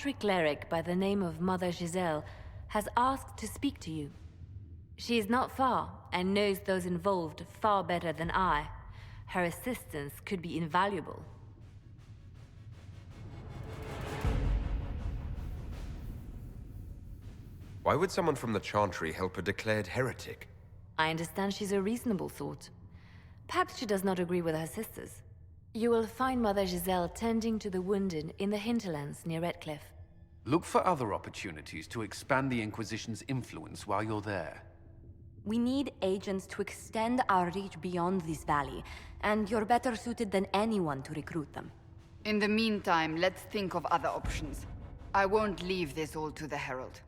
chantry cleric by the name of Mother Giselle has asked to speak to you. She is not far and knows those involved far better than I. Her assistance could be invaluable. Why would someone from the Chantry help a declared heretic? I understand she's a reasonable sort. Perhaps she does not agree with her sisters. You will find Mother Giselle tending to the wounded in the hinterlands near Redcliffe. Look for other opportunities to expand the Inquisition's influence while you're there. We need agents to extend our reach beyond this valley, and you're better suited than anyone to recruit them. In the meantime, let's think of other options. I won't leave this all to the Herald.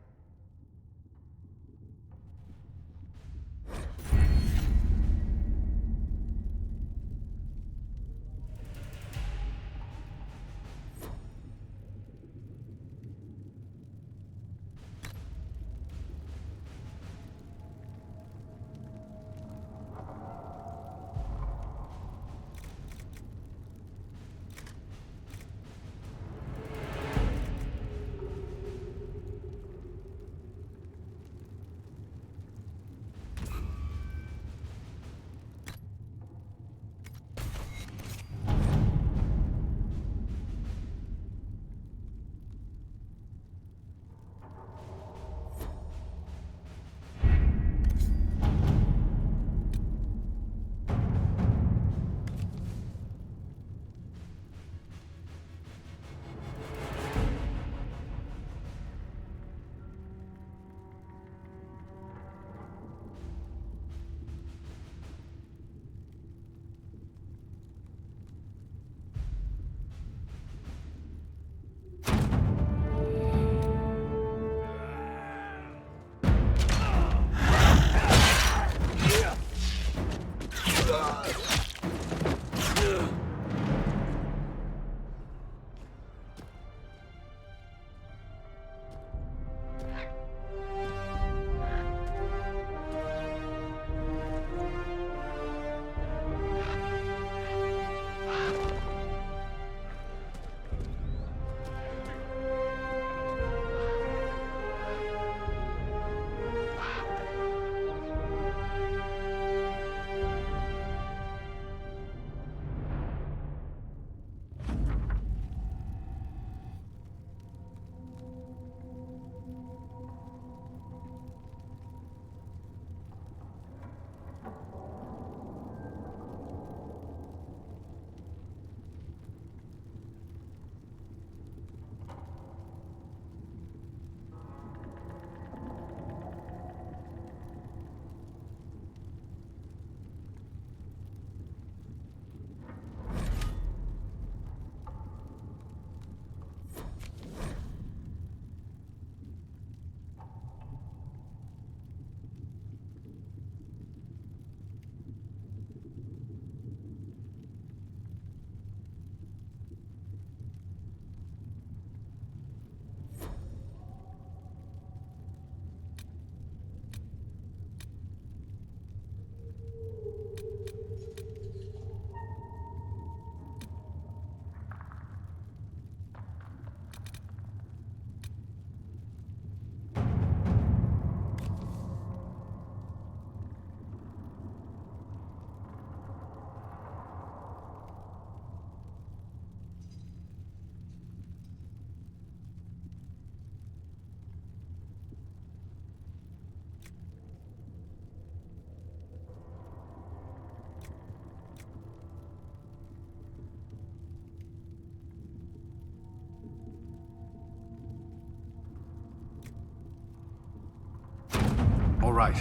All right.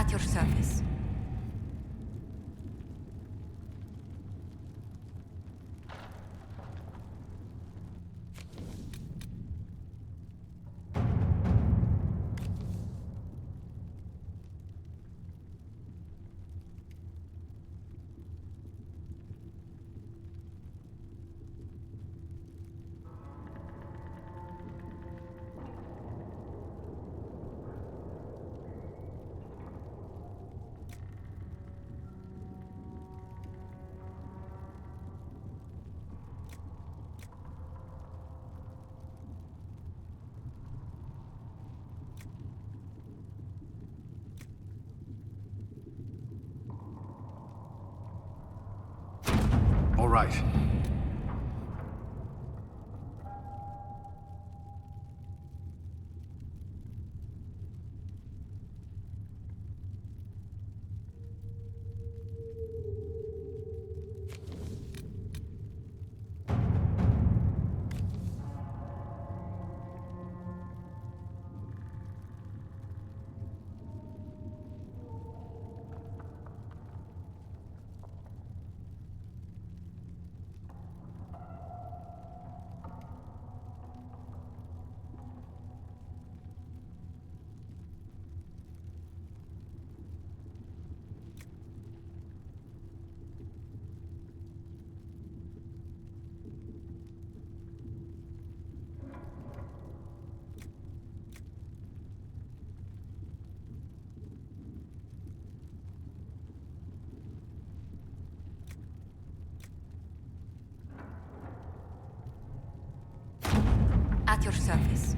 At your service. All right. At your service.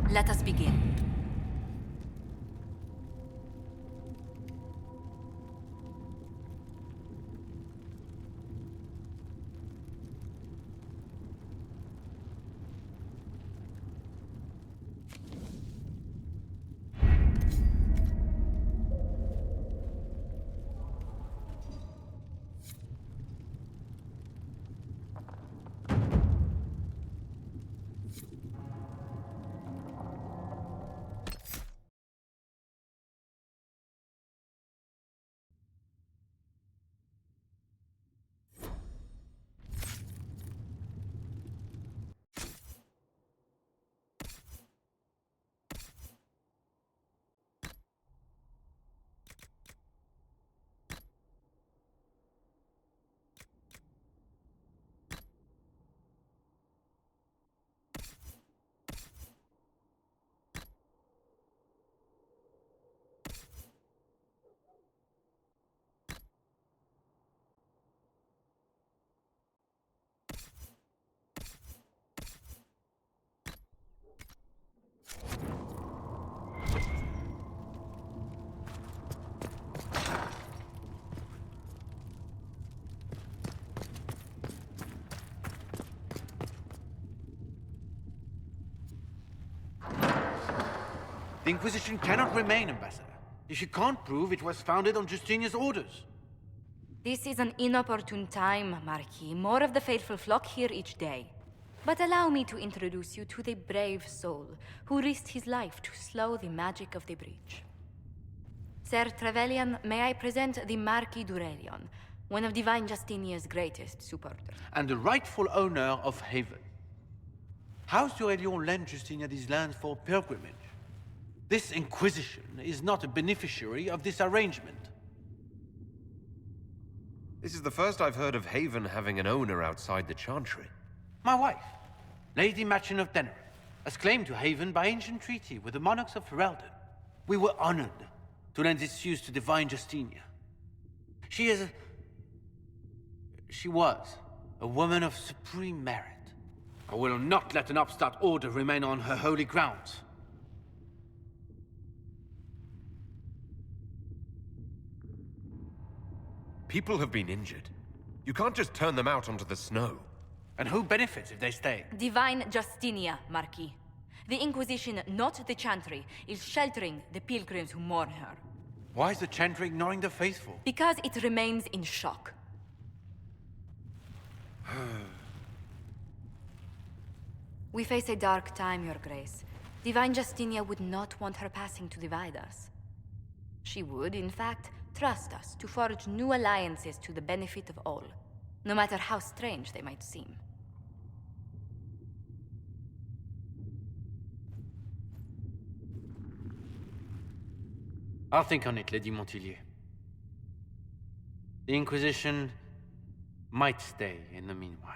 Let us begin. The Inquisition cannot remain, Ambassador, if you can't prove it was founded on Justinian's orders. This is an inopportune time, Marquis. More of the faithful flock here each day. But allow me to introduce you to the brave soul who risked his life to slow the magic of the breach. Sir Trevelyan, may I present the Marquis d'Aurelion, one of Divine Justinian's greatest supporters. And the rightful owner of Haven. House d'Aurelion lent Justinia these lands for pilgrimage. This Inquisition is not a beneficiary of this arrangement. This is the first I've heard of Haven having an owner outside the Chantry. My wife, Lady Machin of Denerim, has claimed to Haven by ancient treaty with the monarchs of Ferelden. We were honored to lend its use to divine Justinia. She was a woman of supreme merit. I will not let an upstart order remain on her holy grounds. People have been injured. You can't just turn them out onto the snow. And who benefits if they stay? Divine Justinia, Marquis. The Inquisition, not the Chantry, is sheltering the pilgrims who mourn her. Why is the Chantry ignoring the faithful? Because it remains in shock. We face a dark time, Your Grace. Divine Justinia would not want her passing to divide us. She would, in fact, trust us to forge new alliances to the benefit of all, no matter how strange they might seem. I'll think on it, Lady Montilyet. The Inquisition might stay in the meanwhile.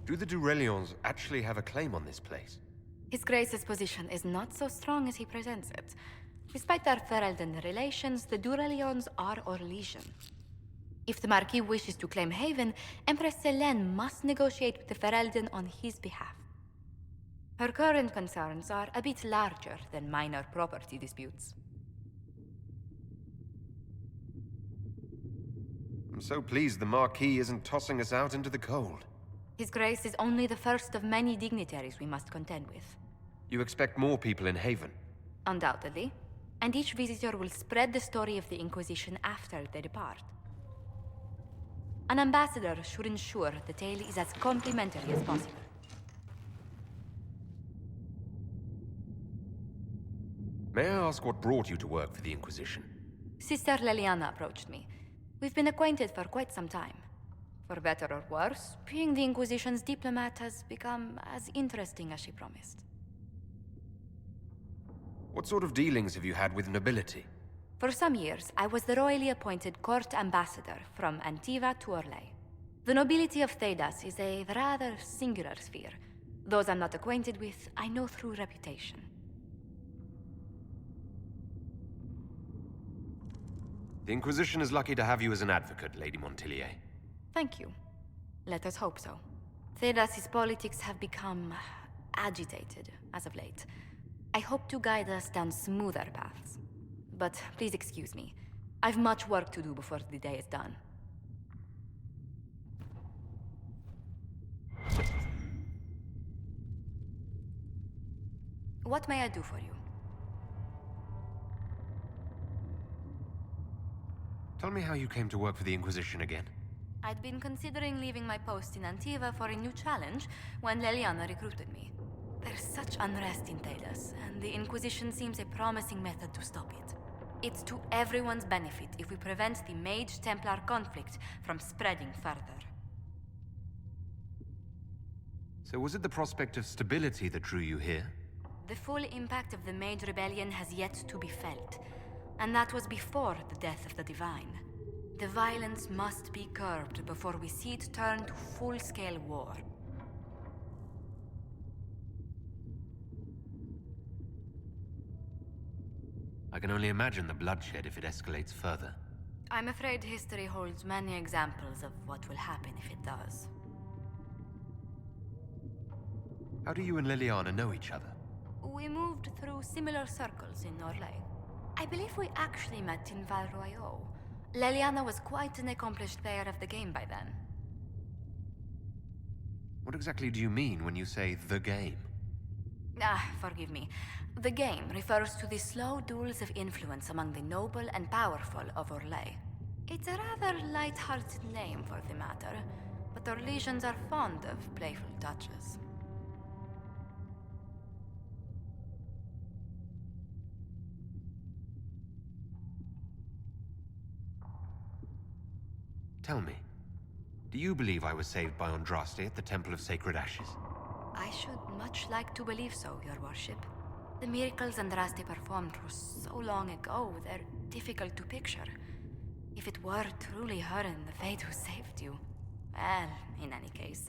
Do the Durelions actually have a claim on this place? His Grace's position is not so strong as he presents it. Despite their Ferelden relations, the Durelions are Orlesian. If the Marquis wishes to claim Haven, Empress Selene must negotiate with the Ferelden on his behalf. Her current concerns are a bit larger than minor property disputes. I'm so pleased the Marquis isn't tossing us out into the cold. His Grace is only the first of many dignitaries we must contend with. You expect more people in Haven? Undoubtedly. And each visitor will spread the story of the Inquisition after they depart. An ambassador should ensure the tale is as complimentary as possible. May I ask what brought you to work for the Inquisition? Sister Leliana approached me. We've been acquainted for quite some time. For better or worse, being the Inquisition's diplomat has become as interesting as she promised. What sort of dealings have you had with nobility? For some years, I was the royally appointed court ambassador from Antiva to Orlais. The nobility of Thedas is a rather singular sphere. Those I'm not acquainted with, I know through reputation. The Inquisition is lucky to have you as an advocate, Lady Montilyet. Thank you. Let us hope so. Thedas's politics have become agitated as of late. I hope to guide us down smoother paths. But please excuse me. I've much work to do before the day is done. What may I do for you? Tell me how you came to work for the Inquisition again. I'd been considering leaving my post in Antiva for a new challenge when Leliana recruited me. There's such unrest in Thedas, and the Inquisition seems a promising method to stop it. It's to everyone's benefit if we prevent the Mage-Templar conflict from spreading further. So was it the prospect of stability that drew you here? The full impact of the Mage Rebellion has yet to be felt, and that was before the death of the Divine. The violence must be curbed before we see it turn to full-scale war. I can only imagine the bloodshed if it escalates further. I'm afraid history holds many examples of what will happen if it does. How do you and Leliana know each other? We moved through similar circles in Orlais. I believe we actually met in Val Royeaux. Leliana was quite an accomplished player of the game by then. What exactly do you mean when you say the game? Forgive me. The game refers to the slow duels of influence among the noble and powerful of Orlais. It's a rather light-hearted name for the matter, but Orlesians are fond of playful touches. Tell me, do you believe I was saved by Andraste at the Temple of Sacred Ashes? I should much like to believe so, Your Worship. The miracles Andraste performed were so long ago, they're difficult to picture. If it were truly her and the Fate who saved you... Well, in any case,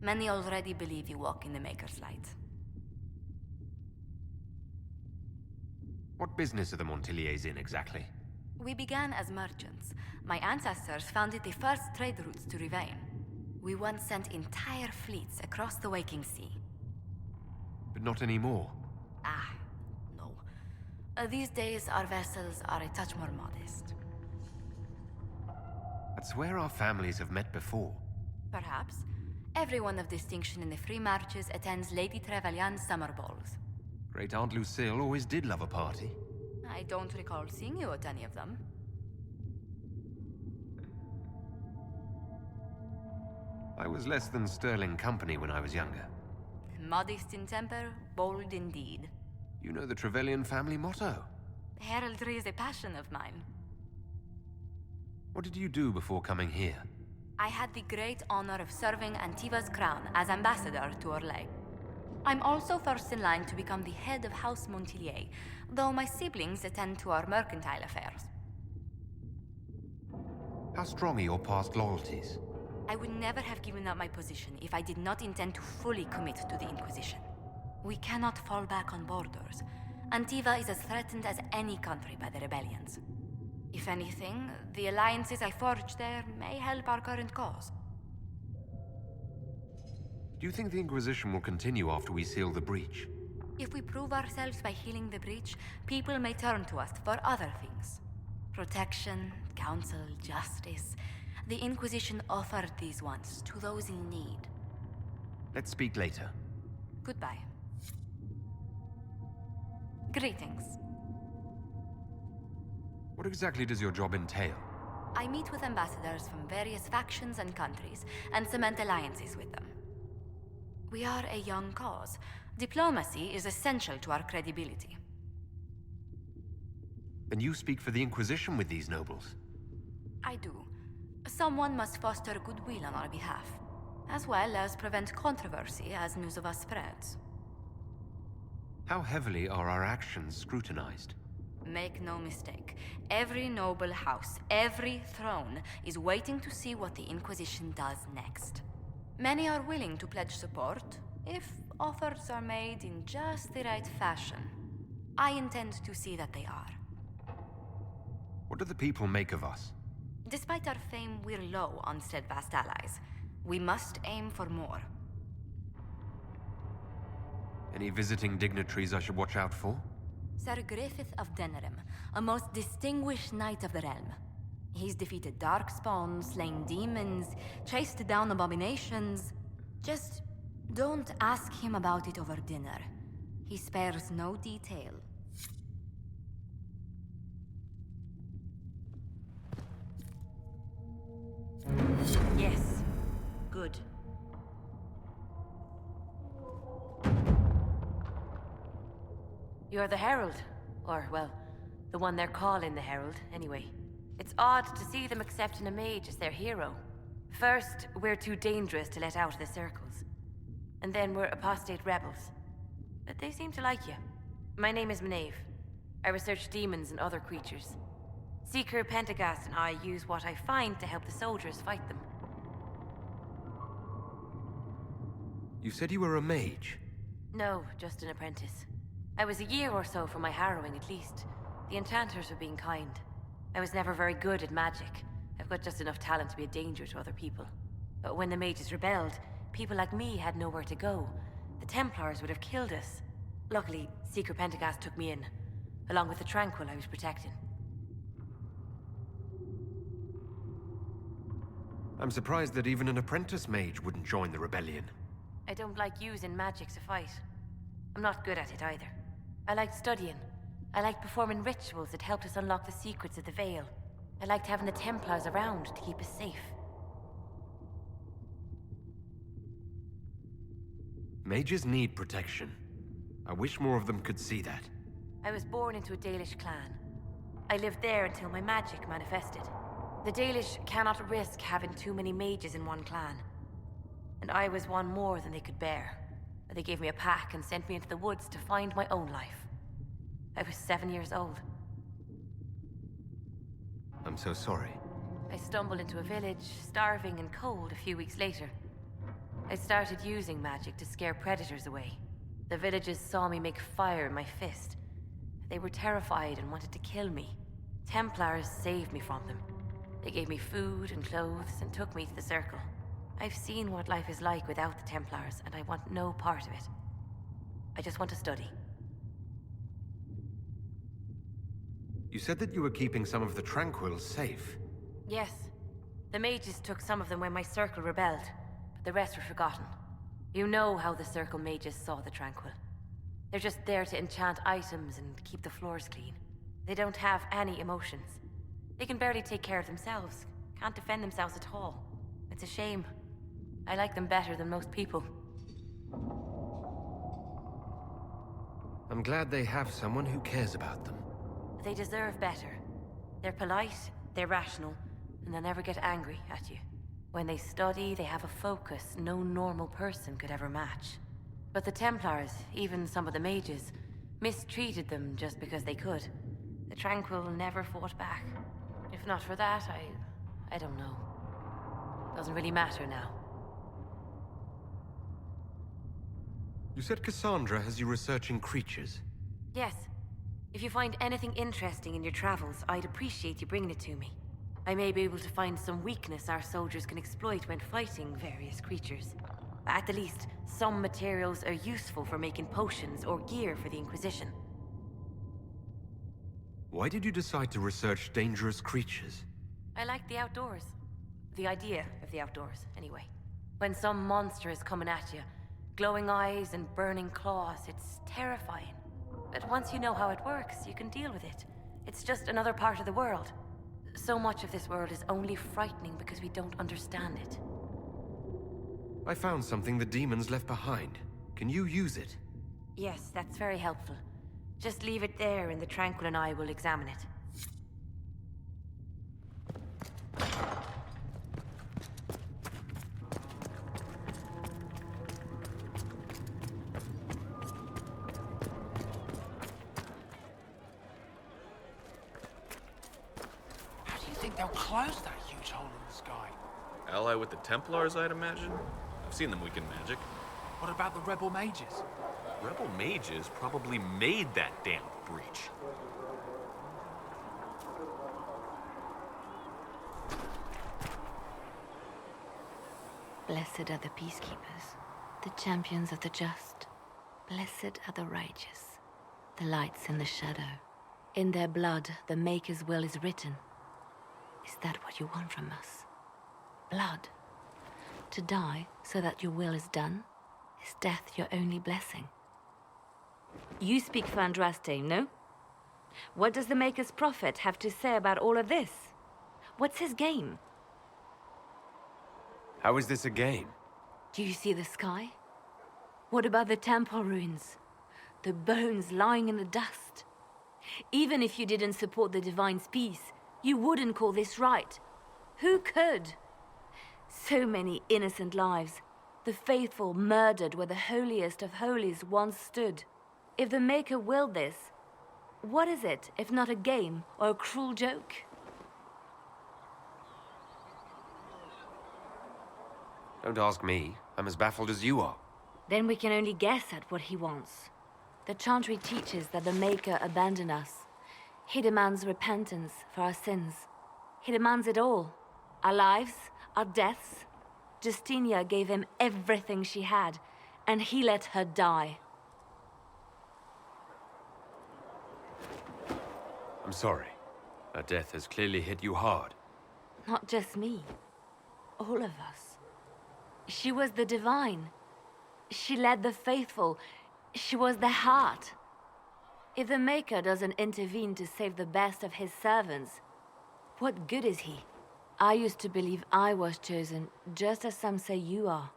Many already believe you walk in the Maker's light. What business are the Montiliers in, exactly? We began as merchants. My ancestors founded the first trade routes to Rivain. We once sent entire fleets across the Waking Sea. But not anymore. No. These days, our vessels are a touch more modest. That's where our families have met before. Perhaps. Everyone of distinction in the Free Marches attends Lady Trevelyan's summer balls. Great Aunt Lucille always did love a party. I don't recall seeing you at any of them. I was less than sterling company when I was younger. Modest in temper, bold in deed. You know the Trevelyan family motto. Heraldry is a passion of mine. What did you do before coming here? I had the great honor of serving Antiva's crown as ambassador to Orlais. I'm also first in line to become the head of House Montilier, though my siblings attend to our mercantile affairs. How strong are your past loyalties? I would never have given up my position if I did not intend to fully commit to the Inquisition. We cannot fall back on borders. Antiva is as threatened as any country by the rebellions. If anything, the alliances I forged there may help our current cause. Do you think the Inquisition will continue after we seal the breach? If we prove ourselves by healing the breach, people may turn to us for other things. Protection, counsel, justice. The Inquisition offered these once to those in need. Let's speak later. Goodbye. Greetings. What exactly does your job entail? I meet with ambassadors from various factions and countries, and cement alliances with them. We are a young cause. Diplomacy is essential to our credibility. Then you speak for the Inquisition with these nobles? I do. Someone must foster goodwill on our behalf, as well as prevent controversy as news of us spreads. How heavily are our actions scrutinized? Make no mistake, every noble house, every throne is waiting to see what the Inquisition does next. Many are willing to pledge support, if offers are made in just the right fashion. I intend to see that they are. What do the people make of us? Despite our fame, we're low on steadfast allies. We must aim for more. Any visiting dignitaries I should watch out for? Sir Griffith of Denerim, a most distinguished knight of the realm. He's defeated darkspawn, slain demons, chased down abominations. Just don't ask him about it over dinner. He spares no detail. Yes. Good. You're the Herald. Or, well, the one they're calling the Herald, anyway. It's odd to see them accepting a mage as their hero. First, we're too dangerous to let out of the circles. And then we're apostate rebels. But they seem to like you. My name is Maeve. I research demons and other creatures. Seeker Pentagast and I use what I find to help the soldiers fight them. You said you were a mage? No, just an apprentice. I was a year or so from my harrowing, at least. The enchanters were being kind. I was never very good at magic. I've got just enough talent to be a danger to other people. But when the mages rebelled, people like me had nowhere to go. The Templars would have killed us. Luckily, Seeker Pentagast took me in, along with the Tranquil I was protecting. I'm surprised that even an apprentice mage wouldn't join the rebellion. I don't like using magic to fight. I'm not good at it either. I liked studying. I liked performing rituals that helped us unlock the secrets of the Veil. I liked having the Templars around to keep us safe. Mages need protection. I wish more of them could see that. I was born into a Dalish clan. I lived there until my magic manifested. The Dalish cannot risk having too many mages in one clan. And I was one more than they could bear. They gave me a pack and sent me into the woods to find my own life. I was 7 years old. I'm so sorry. I stumbled into a village, starving and cold, a few weeks later. I started using magic to scare predators away. The villagers saw me make fire in my fist. They were terrified and wanted to kill me. Templars saved me from them. They gave me food and clothes and took me to the Circle. I've seen what life is like without the Templars, and I want no part of it. I just want to study. You said that you were keeping some of the Tranquils safe. Yes. The mages took some of them when my Circle rebelled, but the rest were forgotten. You know how the Circle mages saw the Tranquil. They're just there to enchant items and keep the floors clean. They don't have any emotions. They can barely take care of themselves, can't defend themselves at all. It's a shame. I like them better than most people. I'm glad they have someone who cares about them. They deserve better. They're polite, they're rational, and they'll never get angry at you. When they study, they have a focus no normal person could ever match. But the Templars, even some of the mages, mistreated them just because they could. The Tranquil never fought back. If not for that, I don't know. Doesn't really matter now. You said Cassandra has you researching creatures. Yes. If you find anything interesting in your travels, I'd appreciate you bringing it to me. I may be able to find some weakness our soldiers can exploit when fighting various creatures. At the least, some materials are useful for making potions or gear for the Inquisition. Why did you decide to research dangerous creatures? I like the outdoors. The idea of the outdoors, anyway. When some monster is coming at you, glowing eyes and burning claws, it's terrifying. But once you know how it works, you can deal with it. It's just another part of the world. So much of this world is only frightening because we don't understand it. I found something the demons left behind. Can you use it? Yes, that's very helpful. Just leave it there and the Tranquil and I will examine it. How do you think they'll close that huge hole in the sky? Ally with the Templars, I'd imagine? I've seen them weaken magic. What about the rebel mages? Rebel mages probably made that damn breach. Blessed are the peacekeepers, the champions of the just. Blessed are the righteous, the lights in the shadow. In their blood, the Maker's will is written. Is that what you want from us? Blood? To die so that your will is done? Is death your only blessing? You speak for Andraste, no? What does the Maker's prophet have to say about all of this? What's his game? How is this a game? Do you see the sky? What about the temple ruins? The bones lying in the dust? Even if you didn't support the Divine's peace, you wouldn't call this right. Who could? So many innocent lives. The faithful murdered where the holiest of holies once stood. If the Maker willed this, what is it if not a game or a cruel joke? Don't ask me. I'm as baffled as you are. Then we can only guess at what he wants. The Chantry teaches that the Maker abandoned us. He demands repentance for our sins. He demands it all. Our lives, our deaths. Justinia gave him everything she had, and he let her die. I'm sorry. Her death has clearly hit you hard. Not just me. All of us. She was the Divine. She led the faithful. She was their heart. If the Maker doesn't intervene to save the best of his servants, what good is he? I used to believe I was chosen, just as some say you are.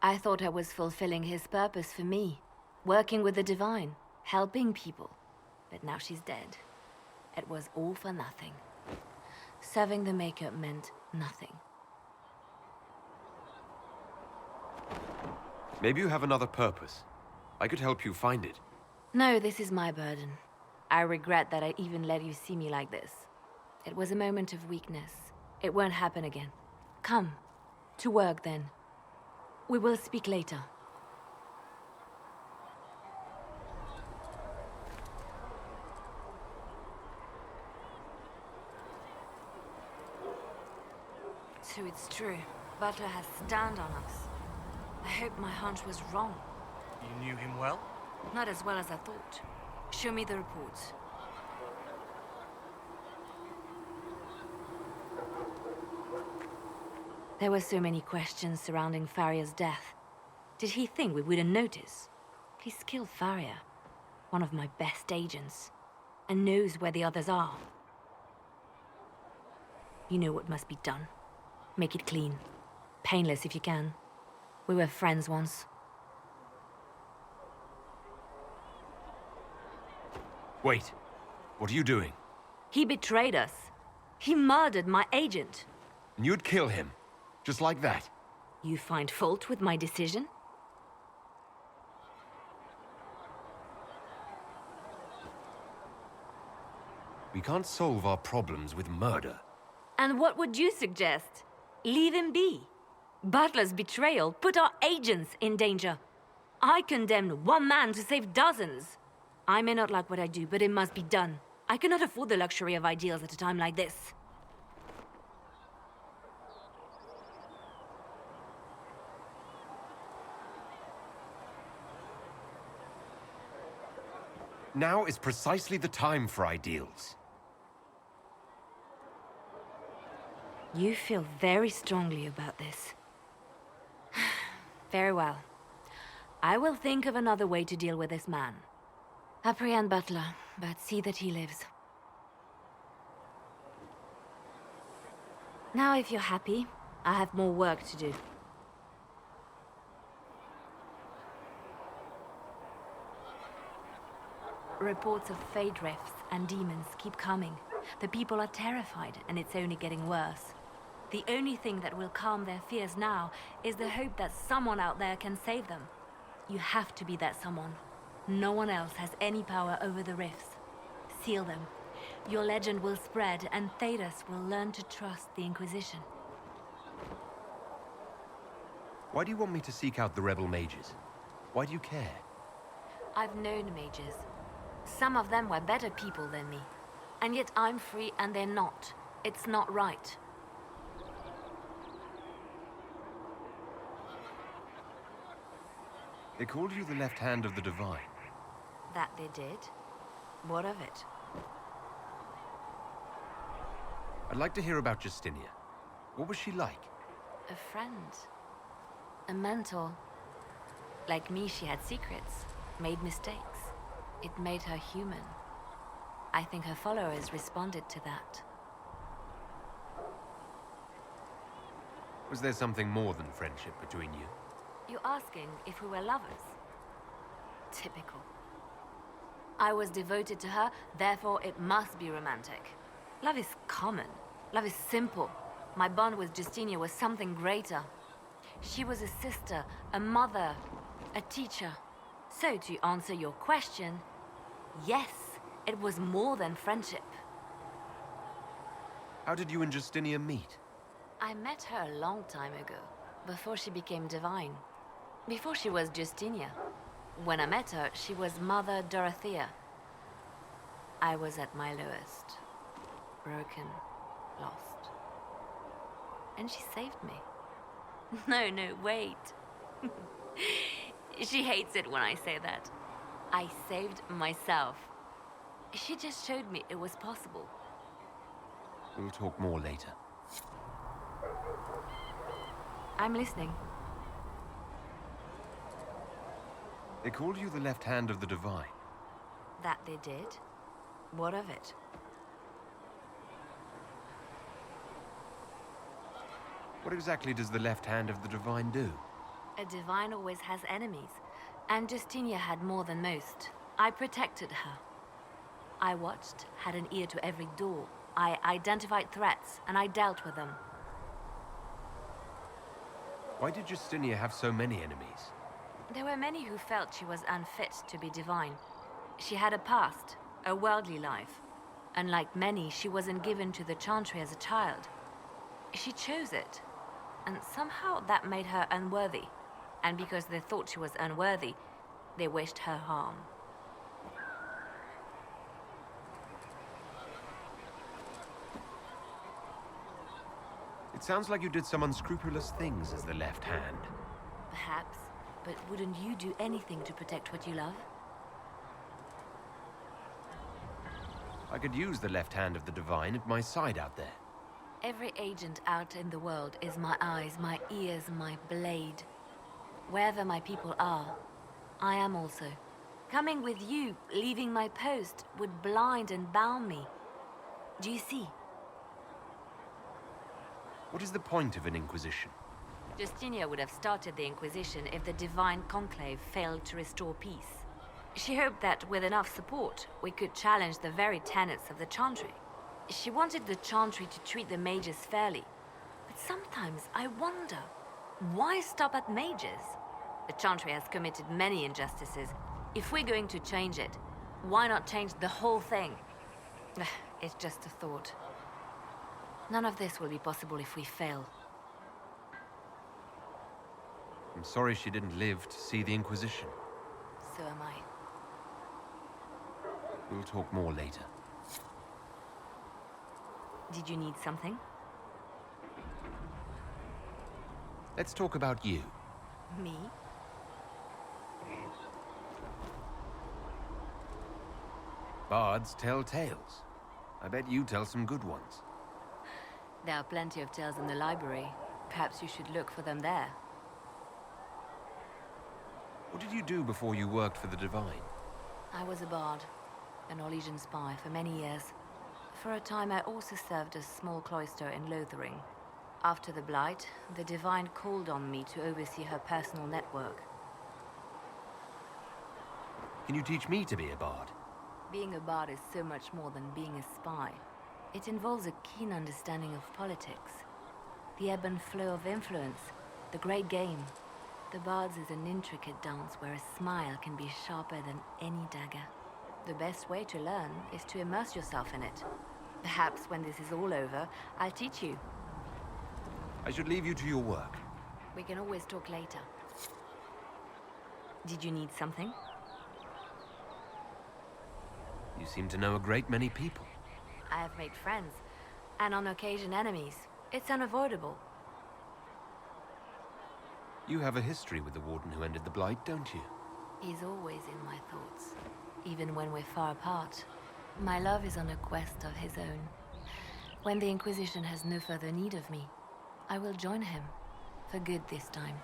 I thought I was fulfilling his purpose for me, working with the Divine, helping people. But now she's dead. It was all for nothing. Serving the Maker meant nothing. Maybe you have another purpose. I could help you find it. No, this is my burden. I regret that I even let you see me like this. It was a moment of weakness. It won't happen again. Come. To work, then. We will speak later. So it's true. Butler has stand on us. I hope my hunch was wrong. You knew him well? Not as well as I thought. Show me the reports. There were so many questions surrounding Faria's death. Did he think we wouldn't notice? He's killed Faria, one of my best agents, and knows where the others are. You know what must be done. Make it clean. Painless if you can. We were friends once. Wait. What are you doing? He betrayed us. He murdered my agent. And you'd kill him? Just like that? You find fault with my decision? We can't solve our problems with murder. And what would you suggest? Leave him be. Butler's betrayal put our agents in danger. I condemned one man to save dozens. I may not like what I do, but it must be done. I cannot afford the luxury of ideals at a time like this. Now is precisely the time for ideals. You feel very strongly about this. Very well. I will think of another way to deal with this man. Apprehend Butler, but see that he lives. Now, if you're happy, I have more work to do. Reports of fade rifts and demons keep coming. The people are terrified, and it's only getting worse. The only thing that will calm their fears now is the hope that someone out there can save them. You have to be that someone. No one else has any power over the rifts. Seal them. Your legend will spread, and Thedas will learn to trust the Inquisition. Why do you want me to seek out the rebel mages? Why do you care? I've known mages. Some of them were better people than me. And yet I'm free and they're not. It's not right. They called you the left hand of the Divine. That they did? What of it? I'd like to hear about Justinia. What was she like? A friend. A mentor. Like me, she had secrets, made mistakes. It made her human. I think her followers responded to that. Was there something more than friendship between you? You're asking if we were lovers? Typical. I was devoted to her, therefore it must be romantic. Love is common. Love is simple. My bond with Justinia was something greater. She was a sister, a mother, a teacher. So to answer your question, yes, it was more than friendship. How did you and Justinia meet? I met her a long time ago, before she became divine. Before she was Justinia. When I met her, she was Mother Dorothea. I was at my lowest. Broken, lost. And she saved me. No, wait. She hates it when I say that. I saved myself. She just showed me it was possible. We'll talk more later. I'm listening. They called you the left hand of the Divine. That they did? What of it? What exactly does the left hand of the Divine do? A divine always has enemies, and Justinia had more than most. I protected her. I watched, had an ear to every door. I identified threats, and I dealt with them. Why did Justinia have so many enemies? There were many who felt she was unfit to be divine. She had a past, a worldly life. Unlike many, she wasn't given to the Chantry as a child. She chose it, and somehow that made her unworthy. And because they thought she was unworthy, they wished her harm. It sounds like you did some unscrupulous things as the left hand. Perhaps, but wouldn't you do anything to protect what you love? I could use the left hand of the Divine at my side out there. Every agent out in the world is my eyes, my ears, my blade. Wherever my people are, I am also. Coming with you, leaving my post, would blind and bound me. Do you see? What is the point of an Inquisition? Justinia would have started the Inquisition if the Divine Conclave failed to restore peace. She hoped that with enough support, we could challenge the very tenets of the Chantry. She wanted the Chantry to treat the mages fairly. But sometimes I wonder, why stop at mages? The Chantry has committed many injustices. If we're going to change it, why not change the whole thing? It's just a thought. None of this will be possible if we fail. I'm sorry she didn't live to see the Inquisition. So am I. We'll talk more later. Did you need something? Let's talk about you. Me? Bards tell tales. I bet you tell some good ones. There are plenty of tales in the library. Perhaps you should look for them there. What did you do before you worked for the Divine? I was a bard, an Orlesian spy for many years. For a time I also served a small cloister in Lothering. After the Blight, the Divine called on me to oversee her personal network. Can you teach me to be a bard? Being a bard is so much more than being a spy. It involves a keen understanding of politics, the ebb and flow of influence, the great game. The Bard's is an intricate dance where a smile can be sharper than any dagger. The best way to learn is to immerse yourself in it. Perhaps when this is all over, I'll teach you. I should leave you to your work. We can always talk later. Did you need something? You seem to know a great many people. I have made friends, and on occasion enemies. It's unavoidable. You have a history with the Warden who ended the Blight, don't you? He's always in my thoughts, even when we're far apart. My love is on a quest of his own. When the Inquisition has no further need of me, I will join him, for good this time.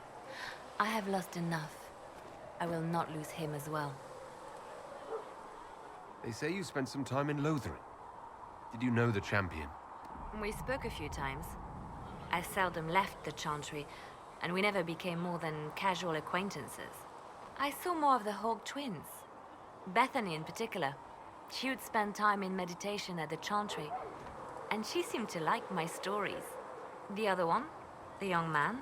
I have lost enough. I will not lose him as well. They say you spent some time in Lothering. Did you know the champion? We spoke a few times. I seldom left the Chantry, and we never became more than casual acquaintances. I saw more of the Hawk twins. Bethany in particular. She would spend time in meditation at the Chantry, and she seemed to like my stories. The other one, the young man,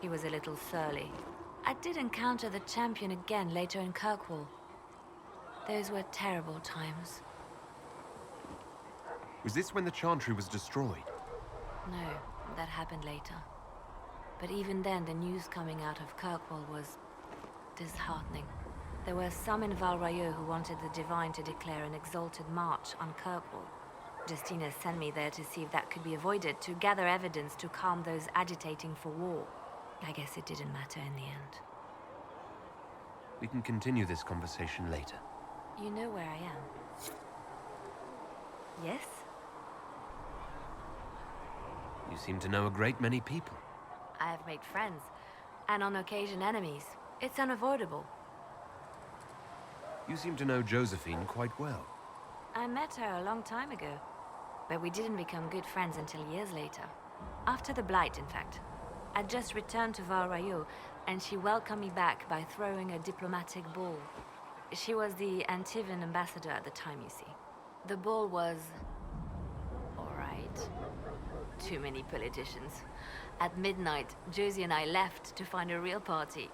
he was a little surly. I did encounter the champion again later in Kirkwall. Those were terrible times. Was this when the Chantry was destroyed? No, that happened later. But even then, the news coming out of Kirkwall was disheartening. There were some in Val Rayo who wanted the Divine to declare an exalted march on Kirkwall. Justina sent me there to see if that could be avoided, to gather evidence to calm those agitating for war. I guess it didn't matter in the end. We can continue this conversation later. You know where I am? Yes? You seem to know a great many people. I have made friends, and on occasion enemies. It's unavoidable. You seem to know Josephine quite well. I met her a long time ago, but we didn't become good friends until years later. After the Blight, in fact. I'd just returned to Val Rayo, and she welcomed me back by throwing a diplomatic ball. She was the Antivan ambassador at the time, you see. The ball was... all right. Too many politicians. At midnight, Josie and I left to find a real party.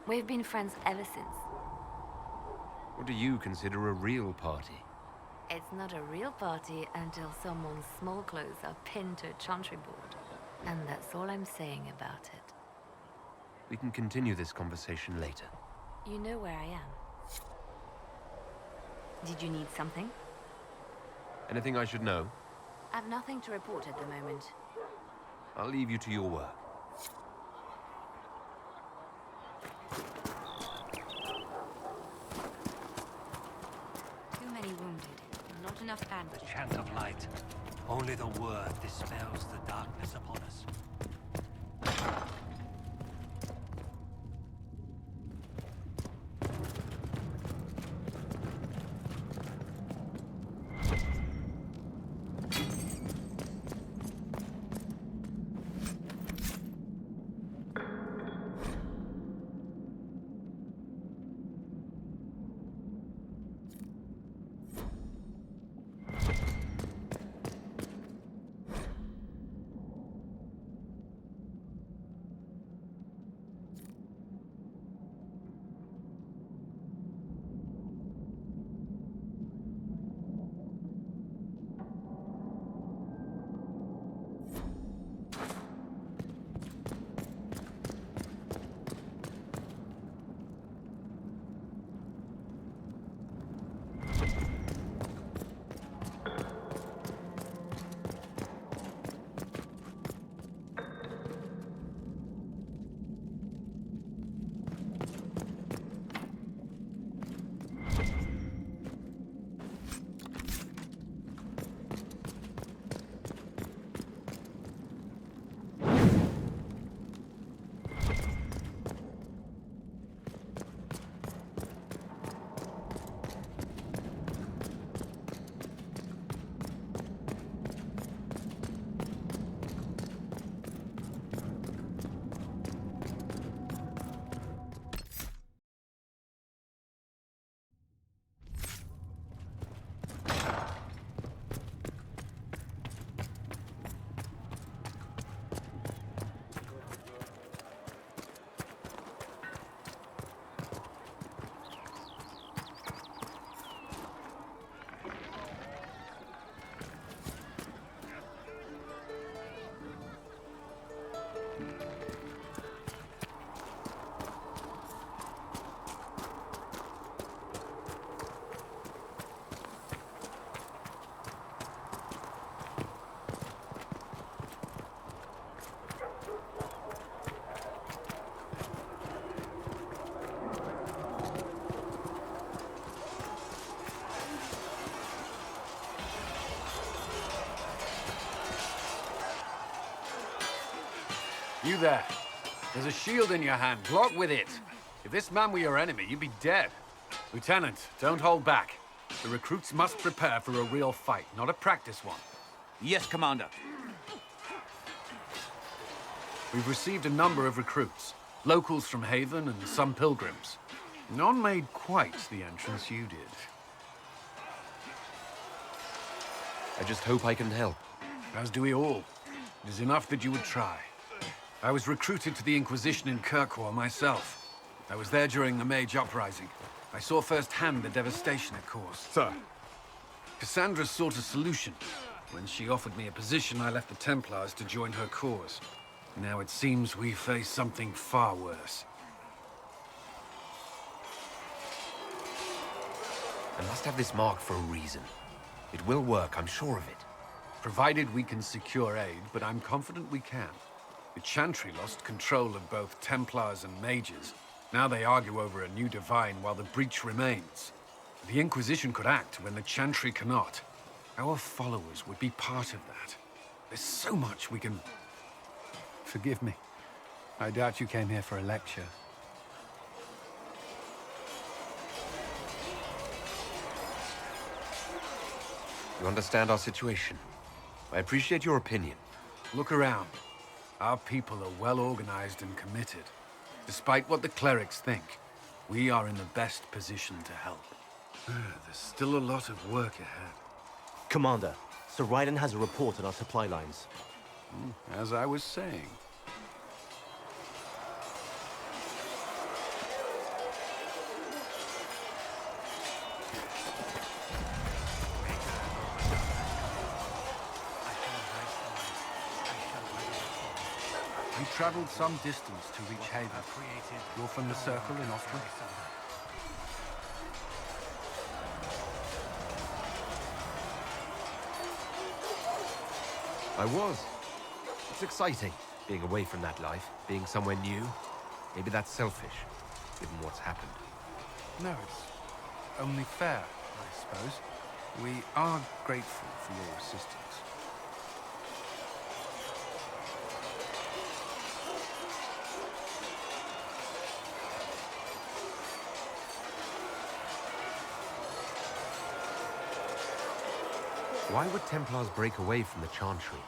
We've been friends ever since. What do you consider a real party? It's not a real party until someone's small clothes are pinned to a chantry board. And that's all I'm saying about it. We can continue this conversation later. You know where I am. Did you need something? Anything I should know? I've nothing to report at the moment. I'll leave you to your work. Too many wounded. Not enough bandage. Chant of light. Only the word dispels the darkness upon us. You there. There's a shield in your hand. Block with it. If this man were your enemy, you'd be dead. Lieutenant, don't hold back. The recruits must prepare for a real fight, not a practice one. Yes, Commander. We've received a number of recruits. Locals from Haven and some pilgrims. None made quite the entrance you did. I just hope I can help. As do we all. It is enough that you would try. I was recruited to the Inquisition in Kirkwall myself. I was there during the Mage Uprising. I saw firsthand the devastation it caused. Sir. Cassandra sought a solution. When she offered me a position, I left the Templars to join her cause. Now it seems we face something far worse. I must have this mark for a reason. It will work, I'm sure of it. Provided we can secure aid, but I'm confident we can. The Chantry lost control of both Templars and Mages. Now they argue over a new divine while the breach remains. The Inquisition could act when the Chantry cannot. Our followers would be part of that. There's so much we can... Forgive me. I doubt you came here for a lecture. You understand our situation. I appreciate your opinion. Look around. Our people are well organized and committed. Despite what the clerics think, we are in the best position to help. There's still a lot of work ahead. Commander, Sir Raiden has a report on our supply lines. As I was saying. traveled some distance to reach Haven. You're from the Circle in Austria? I was. It's exciting, being away from that life, being somewhere new. Maybe that's selfish, given what's happened. No, it's only fair, I suppose. We are grateful for your assistance. Why would Templars break away from the Chantry?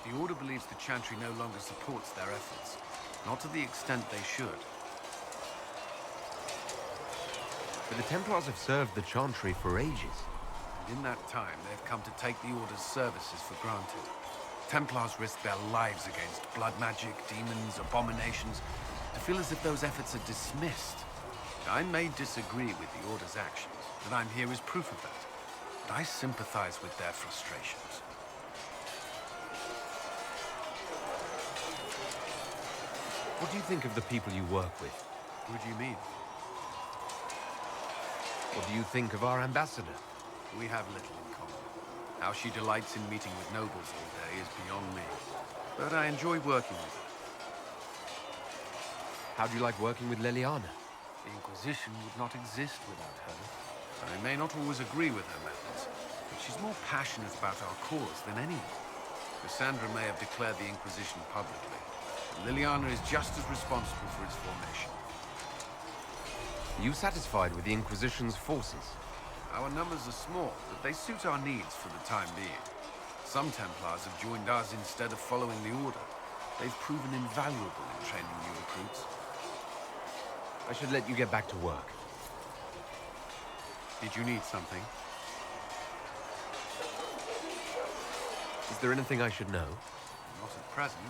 The Order believes the Chantry no longer supports their efforts. Not to the extent they should. But the Templars have served the Chantry for ages. And in that time, they've come to take the Order's services for granted. Templars risk their lives against blood magic, demons, abominations, to feel as if those efforts are dismissed. I may disagree with the Order's actions, but I'm here as proof of that. But I sympathize with their frustrations. What do you think of the people you work with? What do you mean? What do you think of our ambassador? We have little in common. How she delights in meeting with nobles all day is beyond me. But I enjoy working with her. How do you like working with Leliana? The Inquisition would not exist without her. I may not always agree with her methods, but she's more passionate about our cause than anyone. Cassandra may have declared the Inquisition publicly, but Liliana is just as responsible for its formation. Are you satisfied with the Inquisition's forces? Our numbers are small, but they suit our needs for the time being. Some Templars have joined us instead of following the Order. They've proven invaluable in training new recruits. I should let you get back to work. Did you need something? Is there anything I should know? Not at present.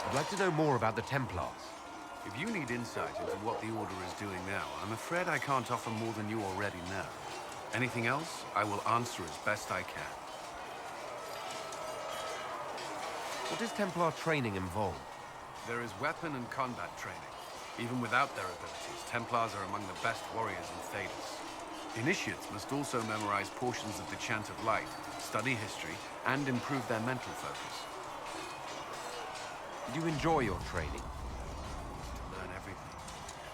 I'd like to know more about the Templars. If you need insight into what the Order is doing now, I'm afraid I can't offer more than you already know. Anything else, I will answer as best I can. What does Templar training involve? There is weapon and combat training. Even without their abilities, Templars are among the best warriors in Thedas. Initiates must also memorize portions of the Chant of Light, study history, and improve their mental focus. Did you enjoy your training? To learn everything.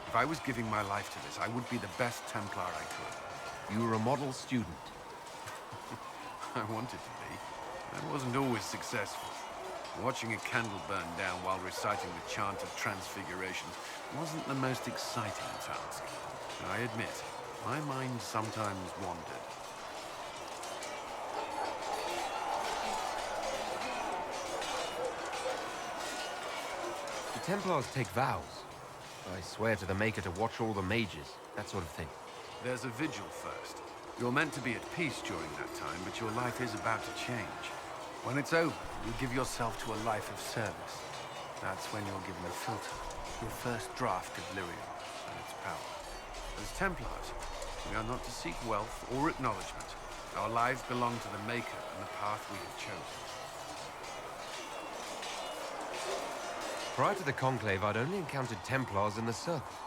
If I was giving my life to this, I would be the best Templar I could. You were a model student. I wanted to be. I wasn't always successful. Watching a candle burn down while reciting the Chant of Transfigurations wasn't the most exciting task. I admit, my mind sometimes wandered. The Templars take vows. I swear to the Maker to watch all the mages, that sort of thing. There's a vigil first. You're meant to be at peace during that time, but your life is about to change. When it's over, you give yourself to a life of service. That's when you're given a filter, your first draft of Lyrion and its power. As Templars, we are not to seek wealth or acknowledgement. Our lives belong to the Maker and the path we have chosen. Prior to the Conclave, I'd only encountered Templars in the Circle.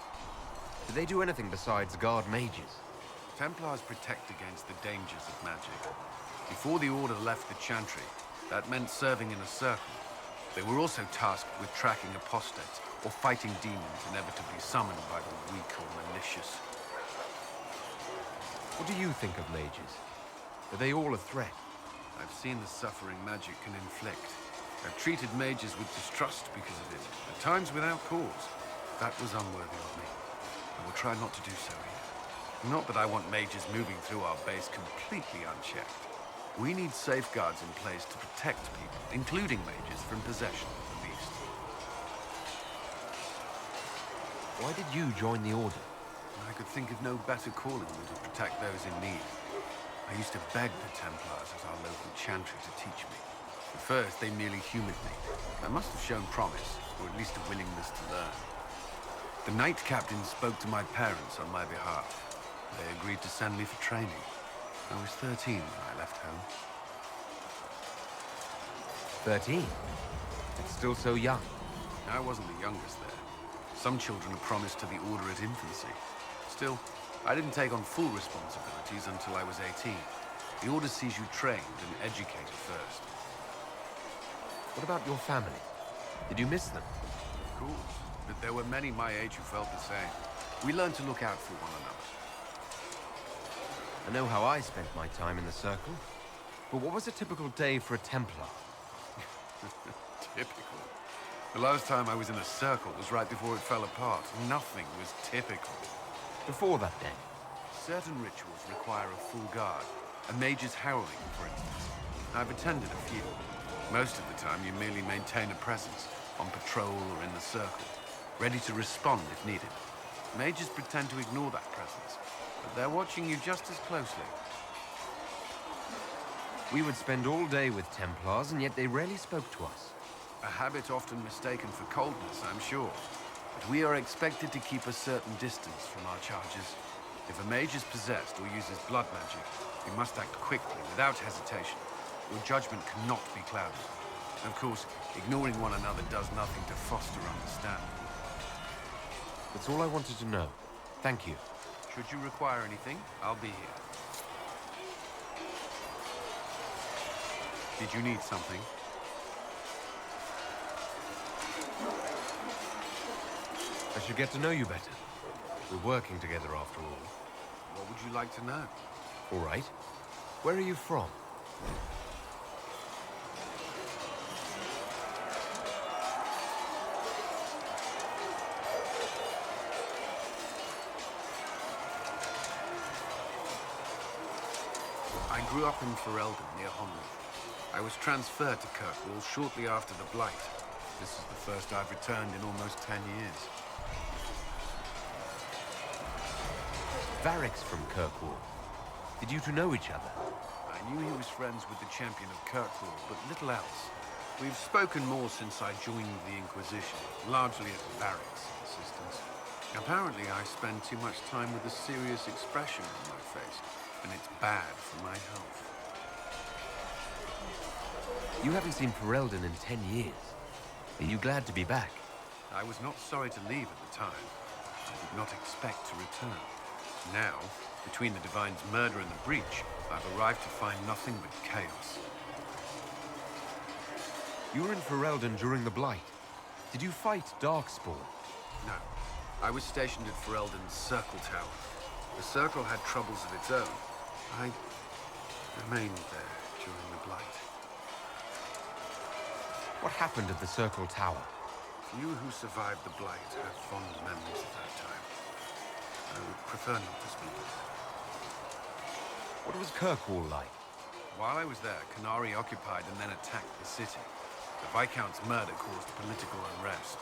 Did they do anything besides guard mages? Templars protect against the dangers of magic. Before the Order left the Chantry, that meant serving in a circle. They were also tasked with tracking apostates or fighting demons inevitably summoned by the weak or malicious. What do you think of mages? Are they all a threat? I've seen the suffering magic can inflict. I've treated mages with distrust because of it, at times without cause. That was unworthy of me. I will try not to do so here. Not that I want mages moving through our base completely unchecked. We need safeguards in place to protect people, including mages, from possession of the beast. Why did you join the Order? I could think of no better calling than to protect those in need. I used to beg the Templars at our local chantry to teach me. At first, they merely humored me. I must have shown promise, or at least a willingness to learn. The Knight Captain spoke to my parents on my behalf. They agreed to send me for training. I was 13 when I left home. 13? It's still so young. I wasn't the youngest there. Some children are promised to the Order at infancy. Still, I didn't take on full responsibilities until I was 18. The Order sees you trained and educated first. What about your family? Did you miss them? Of course, but there were many my age who felt the same. We learned to look out for one another. I know how I spent my time in the Circle. But what was a typical day for a Templar? Typical. The last time I was in a circle was right before it fell apart. Nothing was typical. Before that day? Certain rituals require a full guard. A mage's heralding, for instance. I've attended a few. Most of the time, you merely maintain a presence, on patrol or in the circle, ready to respond if needed. Mages pretend to ignore that presence, but they're watching you just as closely. We would spend all day with Templars, and yet they rarely spoke to us. A habit often mistaken for coldness, I'm sure. But we are expected to keep a certain distance from our charges. If a mage is possessed or uses blood magic, we must act quickly, without hesitation. Your judgment cannot be clouded. Of course, ignoring one another does nothing to foster understanding. That's all I wanted to know. Thank you. Should you require anything, I'll be here. Did you need something? I should get to know you better. We're working together after all. What would you like to know? All right. Where are you from? I grew up in Ferelden, near Honwood. I was transferred to Kirkwall shortly after the Blight. This is the first I've returned in almost 10 years. Varric's from Kirkwall. Did you two know each other? I knew he was friends with the champion of Kirkwall, but little else. We've spoken more since I joined the Inquisition, largely at Varric's insistence. Apparently, I spend too much time with a serious expression on my face, and it's bad for my health. You haven't seen Ferelden in 10 years. Are you glad to be back? I was not sorry to leave at the time. I did not expect to return. Now, between the Divine's murder and the breach, I've arrived to find nothing but chaos. You were in Ferelden during the Blight. Did you fight Darkspawn? No. I was stationed at Ferelden's Circle Tower. The Circle had troubles of its own. I remained there during the Blight. What happened at the Circle Tower? Few who survived the Blight have fond memories of that time. I would prefer not to speak of it. What was Kirkwall like? While I was there, Canary occupied and then attacked the city. The Viscount's murder caused political unrest.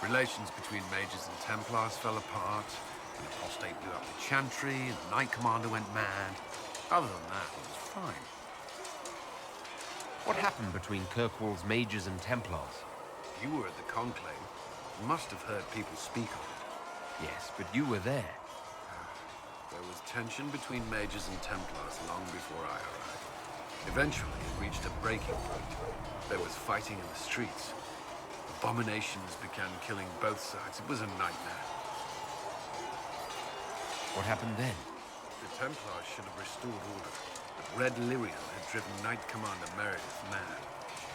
Relations between mages and Templars fell apart. An apostate blew up the Chantry, and the Knight Commander went mad. Other than that, it was fine. What happened between Kirkwall's mages and Templars? You were at the Conclave. You must have heard people speak of it. Yes, but you were there. There was tension between mages and Templars long before I arrived. Eventually, it reached a breaking point. There was fighting in the streets. Abominations began killing both sides. It was a nightmare. What happened then? The Templars should have restored order, but Red Lyrian had driven Knight Commander Meredith mad.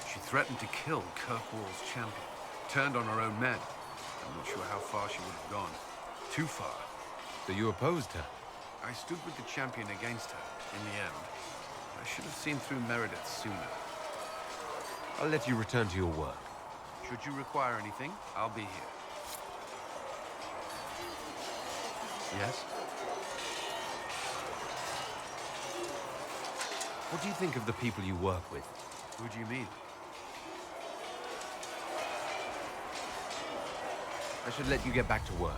She threatened to kill Kirkwall's champion, turned on her own men. I'm not sure how far she would have gone. Too far. So you opposed her? I stood with the champion against her, in the end. I should have seen through Meredith sooner. I'll let you return to your work. Should you require anything, I'll be here. Yes? What do you think of the people you work with? Who do you mean? I should let you get back to work.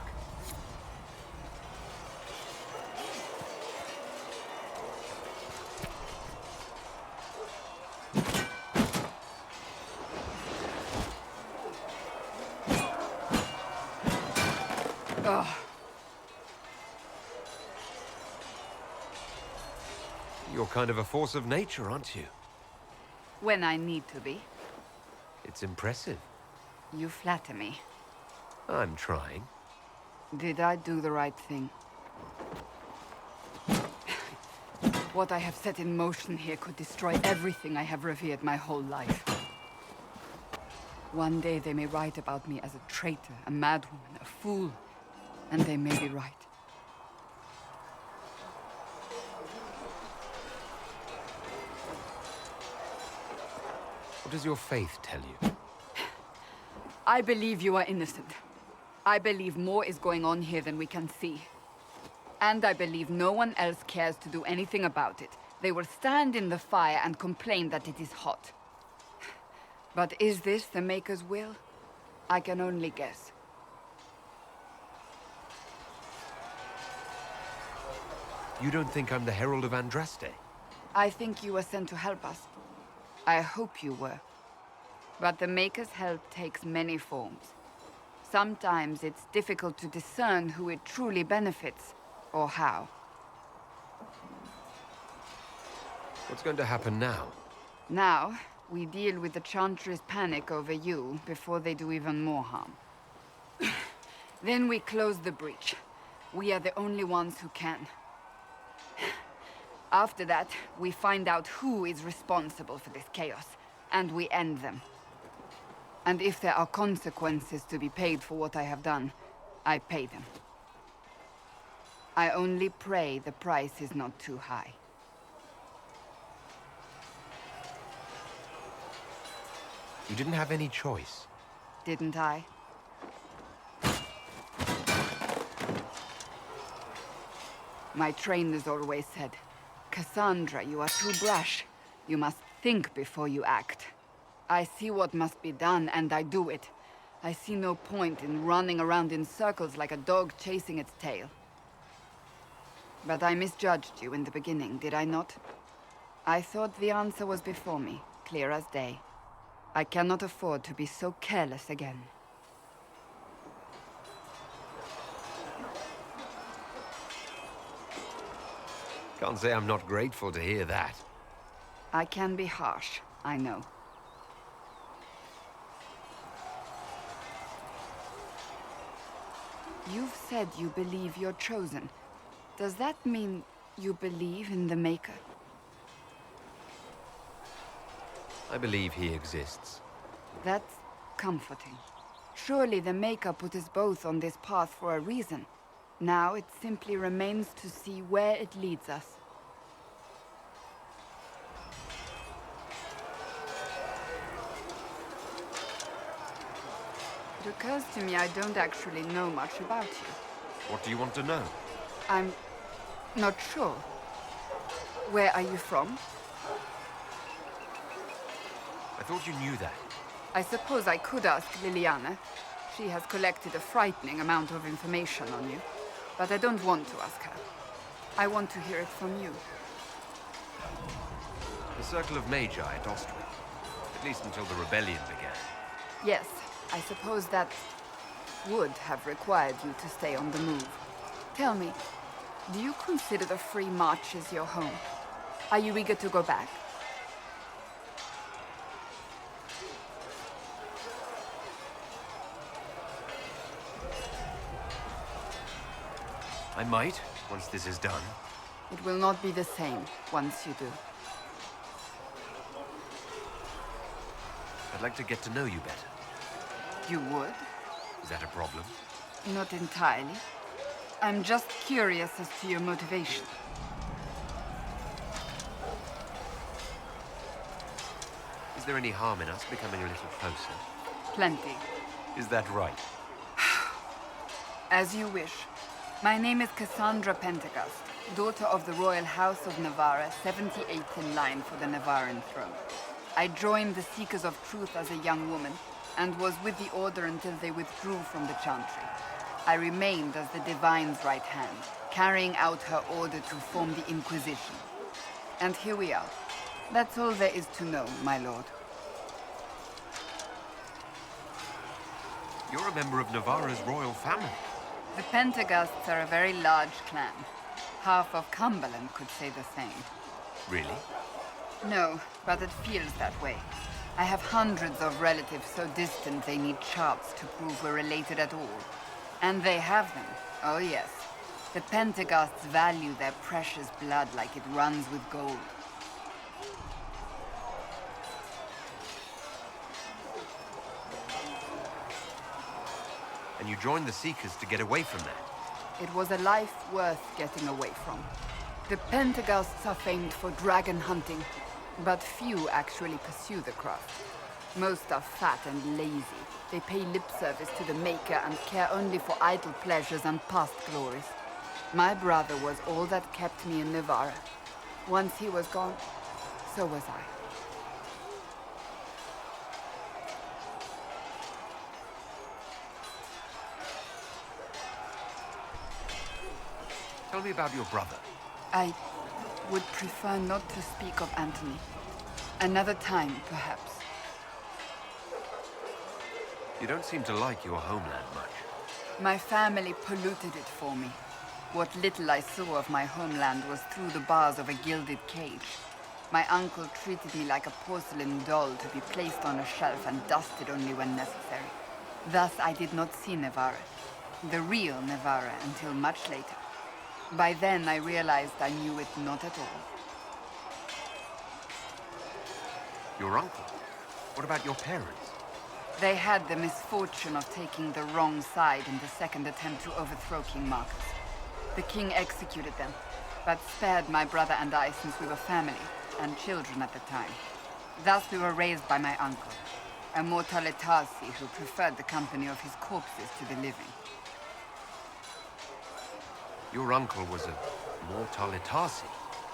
You're kind of a force of nature, aren't you? When I need to be. It's impressive. You flatter me. I'm trying. Did I do the right thing? What I have set in motion here could destroy everything I have revered my whole life. One day they may write about me as a traitor, a madwoman, a fool, and they may be right. What does your faith tell you? I believe you are innocent. I believe more is going on here than we can see. And I believe no one else cares to do anything about it. They will stand in the fire and complain that it is hot. But is this the Maker's will? I can only guess. You don't think I'm the Herald of Andraste? I think you were sent to help us. I hope you were. But the Maker's help takes many forms. Sometimes it's difficult to discern who it truly benefits, or how. What's going to happen now? Now, we deal with the Chantry's panic over you before they do even more harm. Then we close the breach. We are the only ones who can. After that, we find out who is responsible for this chaos, and we end them. And if there are consequences to be paid for what I have done, I pay them. I only pray the price is not too high. You didn't have any choice. Didn't I? My trainers always said, Cassandra, you are too brash. You must think before you act. I see what must be done, and I do it. I see no point in running around in circles like a dog chasing its tail. But I misjudged you in the beginning, did I not? I thought the answer was before me, clear as day. I cannot afford to be so careless again. Can't say I'm not grateful to hear that. I can be harsh, I know. You've said you believe you're chosen. Does that mean you believe in the Maker? I believe he exists. That's comforting. Surely the Maker put us both on this path for a reason. Now it simply remains to see where it leads us. It occurs to me I don't actually know much about you. What do you want to know? I'm not sure. Where are you from? I thought you knew that. I suppose I could ask Liliana. She has collected a frightening amount of information on you. But I don't want to ask her. I want to hear it from you. The Circle of Magi at Austria. At least until the rebellion began. Yes, I suppose that would have required you to stay on the move. Tell me, do you consider the Free March as your home? Are you eager to go back? I might, once this is done. It will not be the same once you do. I'd like to get to know you better. You would? Is that a problem? Not entirely. I'm just curious as to your motivation. Is there any harm in us becoming a little closer? Plenty. Is that right? As you wish. My name is Cassandra Pentagast, daughter of the Royal House of Navarra, 78th in line for the Navarran throne. I joined the Seekers of Truth as a young woman, and was with the Order until they withdrew from the Chantry. I remained as the Divine's right hand, carrying out her order to form the Inquisition. And here we are. That's all there is to know, my lord. You're a member of Navarra's royal family. The Pentagasts are a very large clan. Half of Cumberland could say the same. Really? No, but it feels that way. I have hundreds of relatives so distant they need charts to prove we're related at all. And they have them. Oh yes. The Pentaghasts value their precious blood like it runs with gold. And you joined the Seekers to get away from that. It was a life worth getting away from. The Pentaghasts are famed for dragon hunting, but few actually pursue the craft. Most are fat and lazy. They pay lip service to the Maker and care only for idle pleasures and past glories. My brother was all that kept me in Navarra. Once he was gone, so was I. Tell me about your brother. I would prefer not to speak of Anthony. Another time, perhaps. You don't seem to like your homeland much. My family polluted it for me. What little I saw of my homeland was through the bars of a gilded cage. My uncle treated me like a porcelain doll to be placed on a shelf and dusted only when necessary. Thus, I did not see Navarra, the real Navarra, until much later. By then, I realized I knew it not at all. Your uncle? What about your parents? They had the misfortune of taking the wrong side in the second attempt to overthrow King Marcus. The king executed them, but spared my brother and I since we were family, and children at the time. Thus we were raised by my uncle, a Mortalitasi who preferred the company of his corpses to the living. Your uncle was a Mortalitasi?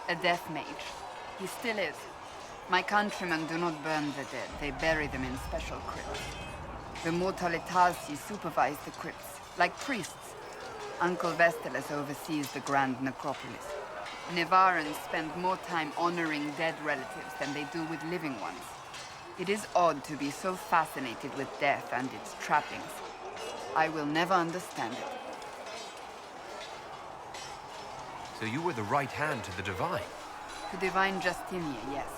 A death mage. He still is. My countrymen do not burn the dead, they bury them in special crypts. The Mortalitasi supervise the crypts, like priests. Uncle Vestalis oversees the grand necropolis. Navarrans spend more time honoring dead relatives than they do with living ones. It is odd to be so fascinated with death and its trappings. I will never understand it. So you were the right hand to the Divine? To Divine Justinia, yes.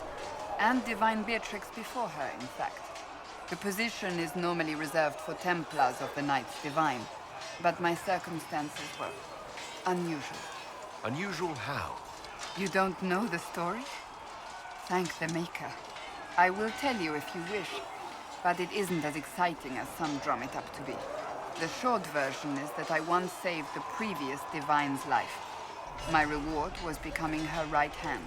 And Divine Beatrix before her, in fact. The position is normally reserved for Templars of the Knights Divine, but my circumstances were unusual. Unusual how? You don't know the story? Thank the Maker. I will tell you if you wish, but it isn't as exciting as some drum it up to be. The short version is that I once saved the previous Divine's life. My reward was becoming her right hand.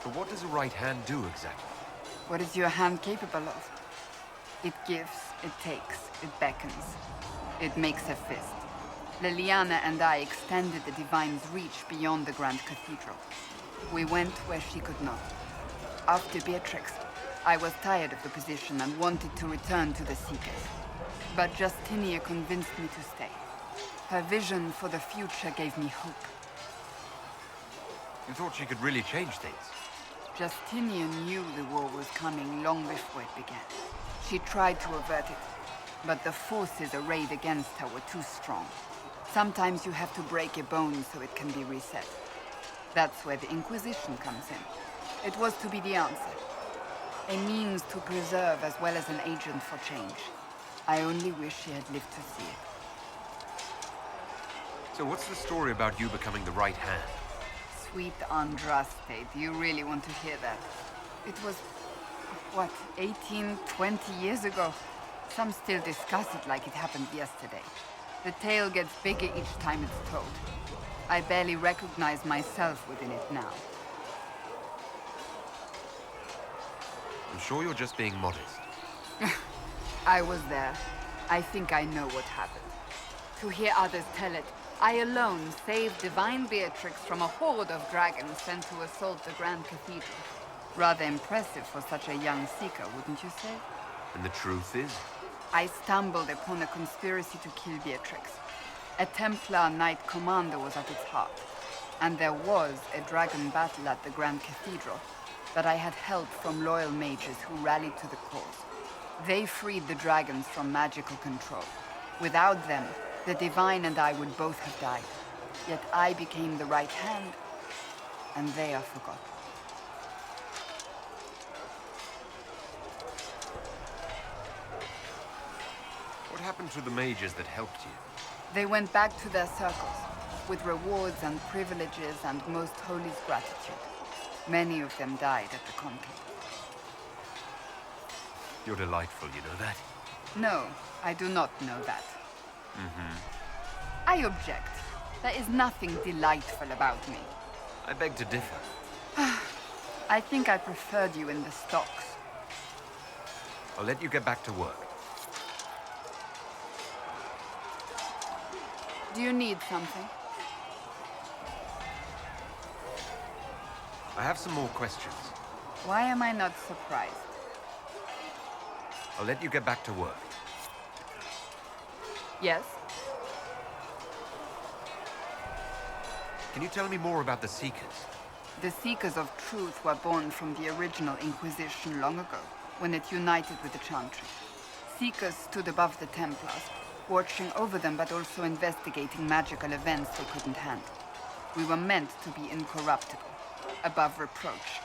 But what does a right hand do exactly? What is your hand capable of? It gives, it takes, it beckons. It makes a fist. Liliana and I extended the Divine's reach beyond the Grand Cathedral. We went where she could not. After Beatrix, I was tired of the position and wanted to return to the Seekers. But Justinia convinced me to stay. Her vision for the future gave me hope. You thought she could really change things? Justinia knew the war was coming long before it began. She tried to avert it, but the forces arrayed against her were too strong. Sometimes you have to break a bone so it can be reset. That's where the Inquisition comes in. It was to be the answer. A means to preserve as well as an agent for change. I only wish she had lived to see it. So what's the story about you becoming the right hand? Sweet Andraste, do you really want to hear that? It was, what, 18, 20 years ago? Some still discuss it like it happened yesterday. The tale gets bigger each time it's told. I barely recognize myself within it now. I'm sure you're just being modest. I was there. I think I know what happened. To hear others tell it, I alone saved Divine Beatrix from a horde of dragons sent to assault the Grand Cathedral. Rather impressive for such a young seeker, wouldn't you say? And the truth is? I stumbled upon a conspiracy to kill Beatrix. A Templar Knight Commander was at its heart. And there was a dragon battle at the Grand Cathedral. But I had help from loyal mages who rallied to the cause. They freed the dragons from magical control. Without them, the Divine and I would both have died. Yet I became the right hand, and they are forgotten. happened to the mages that helped you? They went back to their circles, with rewards and privileges and Most Holy's gratitude. Many of them died at the conclave. You're delightful, you know that? No, I do not know that. I object. There is nothing delightful about me. I beg to differ. I think I preferred you in the stocks. I'll let you get back to work. Do you need something? I have some more questions. Why am I not surprised? I'll let you get back to work. Yes? Can you tell me more about the Seekers? The Seekers of Truth were born from the original Inquisition long ago, when it united with the Chantry. Seekers stood above the Templars, watching over them but also investigating magical events they couldn't handle. We were meant to be incorruptible, above reproach.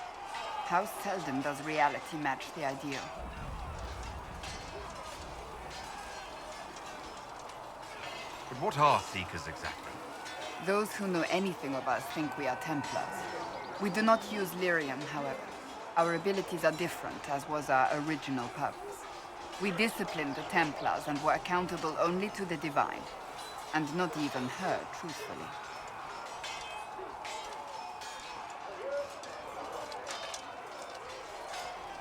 How seldom does reality match the ideal? But what are Seekers exactly? Those who know anything of us think we are Templars. We do not use lyrium, however. Our abilities are different, as was our original purpose. We disciplined the Templars and were accountable only to the Divine. And not even her, truthfully.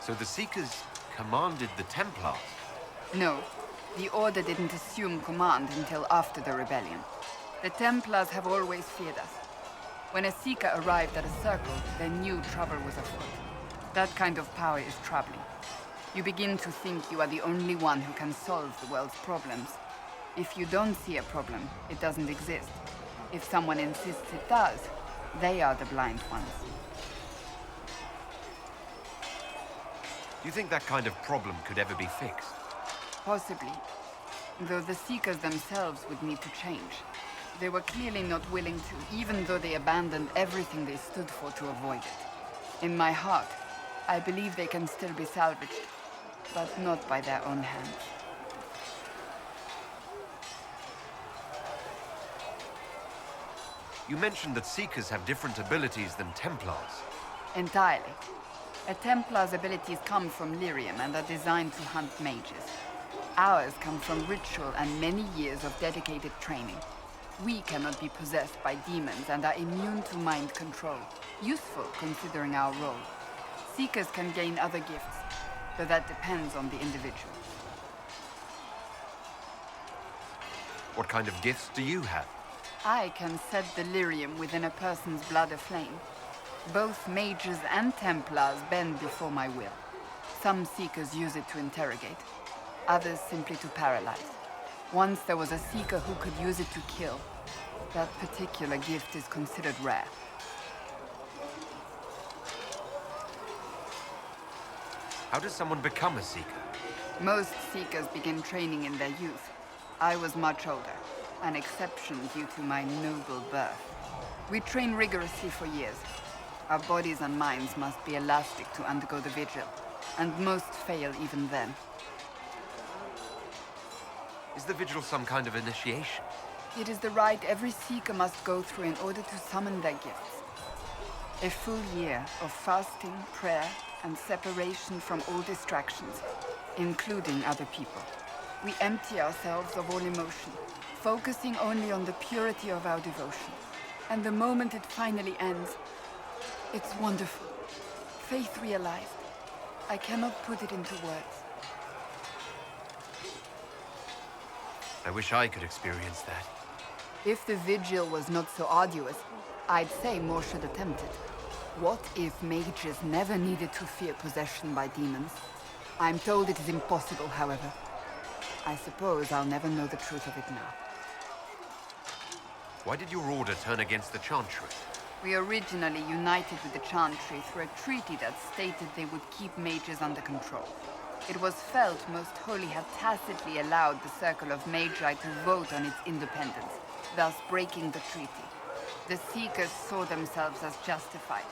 So the Seekers commanded the Templars? No, the Order didn't assume command until after the rebellion. The Templars have always feared us. When a Seeker arrived at a circle, they knew trouble was afoot. That kind of power is troubling. You begin to think you are the only one who can solve the world's problems. If you don't see a problem, it doesn't exist. If someone insists it does, they are the blind ones. Do you think that kind of problem could ever be fixed? Possibly. Though the Seekers themselves would need to change. They were clearly not willing to, even though they abandoned everything they stood for to avoid it. In my heart, I believe they can still be salvaged, but not by their own hands. You mentioned that Seekers have different abilities than Templars. Entirely. A Templar's abilities come from lyrium and are designed to hunt mages. Ours come from ritual and many years of dedicated training. We cannot be possessed by demons and are immune to mind control. Useful, considering our role. Seekers can gain other gifts, though that depends on the individual. What kind of gifts do you have? I can set the lyrium within a person's blood aflame. Both mages and Templars bend before my will. Some Seekers use it to interrogate, others simply to paralyze. Once there was a Seeker who could use it to kill. That particular gift is considered rare. How does someone become a Seeker? Most Seekers begin training in their youth. I was much older, an exception due to my noble birth. We train rigorously for years. Our bodies and minds must be elastic to undergo the vigil, and most fail even then. Is the vigil some kind of initiation? It is the rite every Seeker must go through in order to summon their gifts. A full year of fasting, prayer, and separation from all distractions, including other people. We empty ourselves of all emotion, focusing only on the purity of our devotion. And the moment it finally ends, it's wonderful. Faith realized. I cannot put it into words. I wish I could experience that. If the vigil was not so arduous, I'd say more should attempt it. What if mages never needed to fear possession by demons? I'm told it is impossible, however. I suppose I'll never know the truth of it now. Why did your order turn against the Chantry? We originally united with the Chantry through a treaty that stated they would keep mages under control. It was felt Most Holy had tacitly allowed the Circle of Magi to vote on its independence, thus breaking the treaty. The Seekers saw themselves as justified,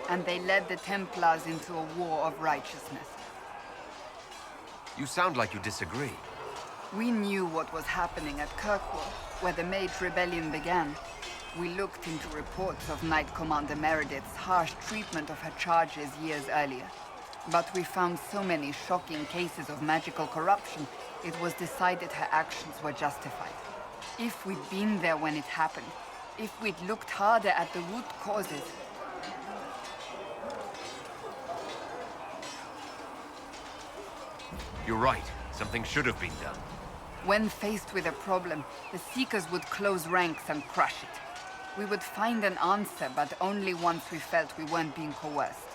and they led the Templars into a war of righteousness. You sound like you disagree. We knew what was happening at Kirkwall, where the Mage Rebellion began. We looked into reports of Knight Commander Meredith's harsh treatment of her charges years earlier. But we found so many shocking cases of magical corruption, it was decided her actions were justified. If we'd been there when it happened, if we'd looked harder at the root causes... You're right. Something should have been done. When faced with a problem, the Seekers would close ranks and crush it. We would find an answer, but only once we felt we weren't being coerced.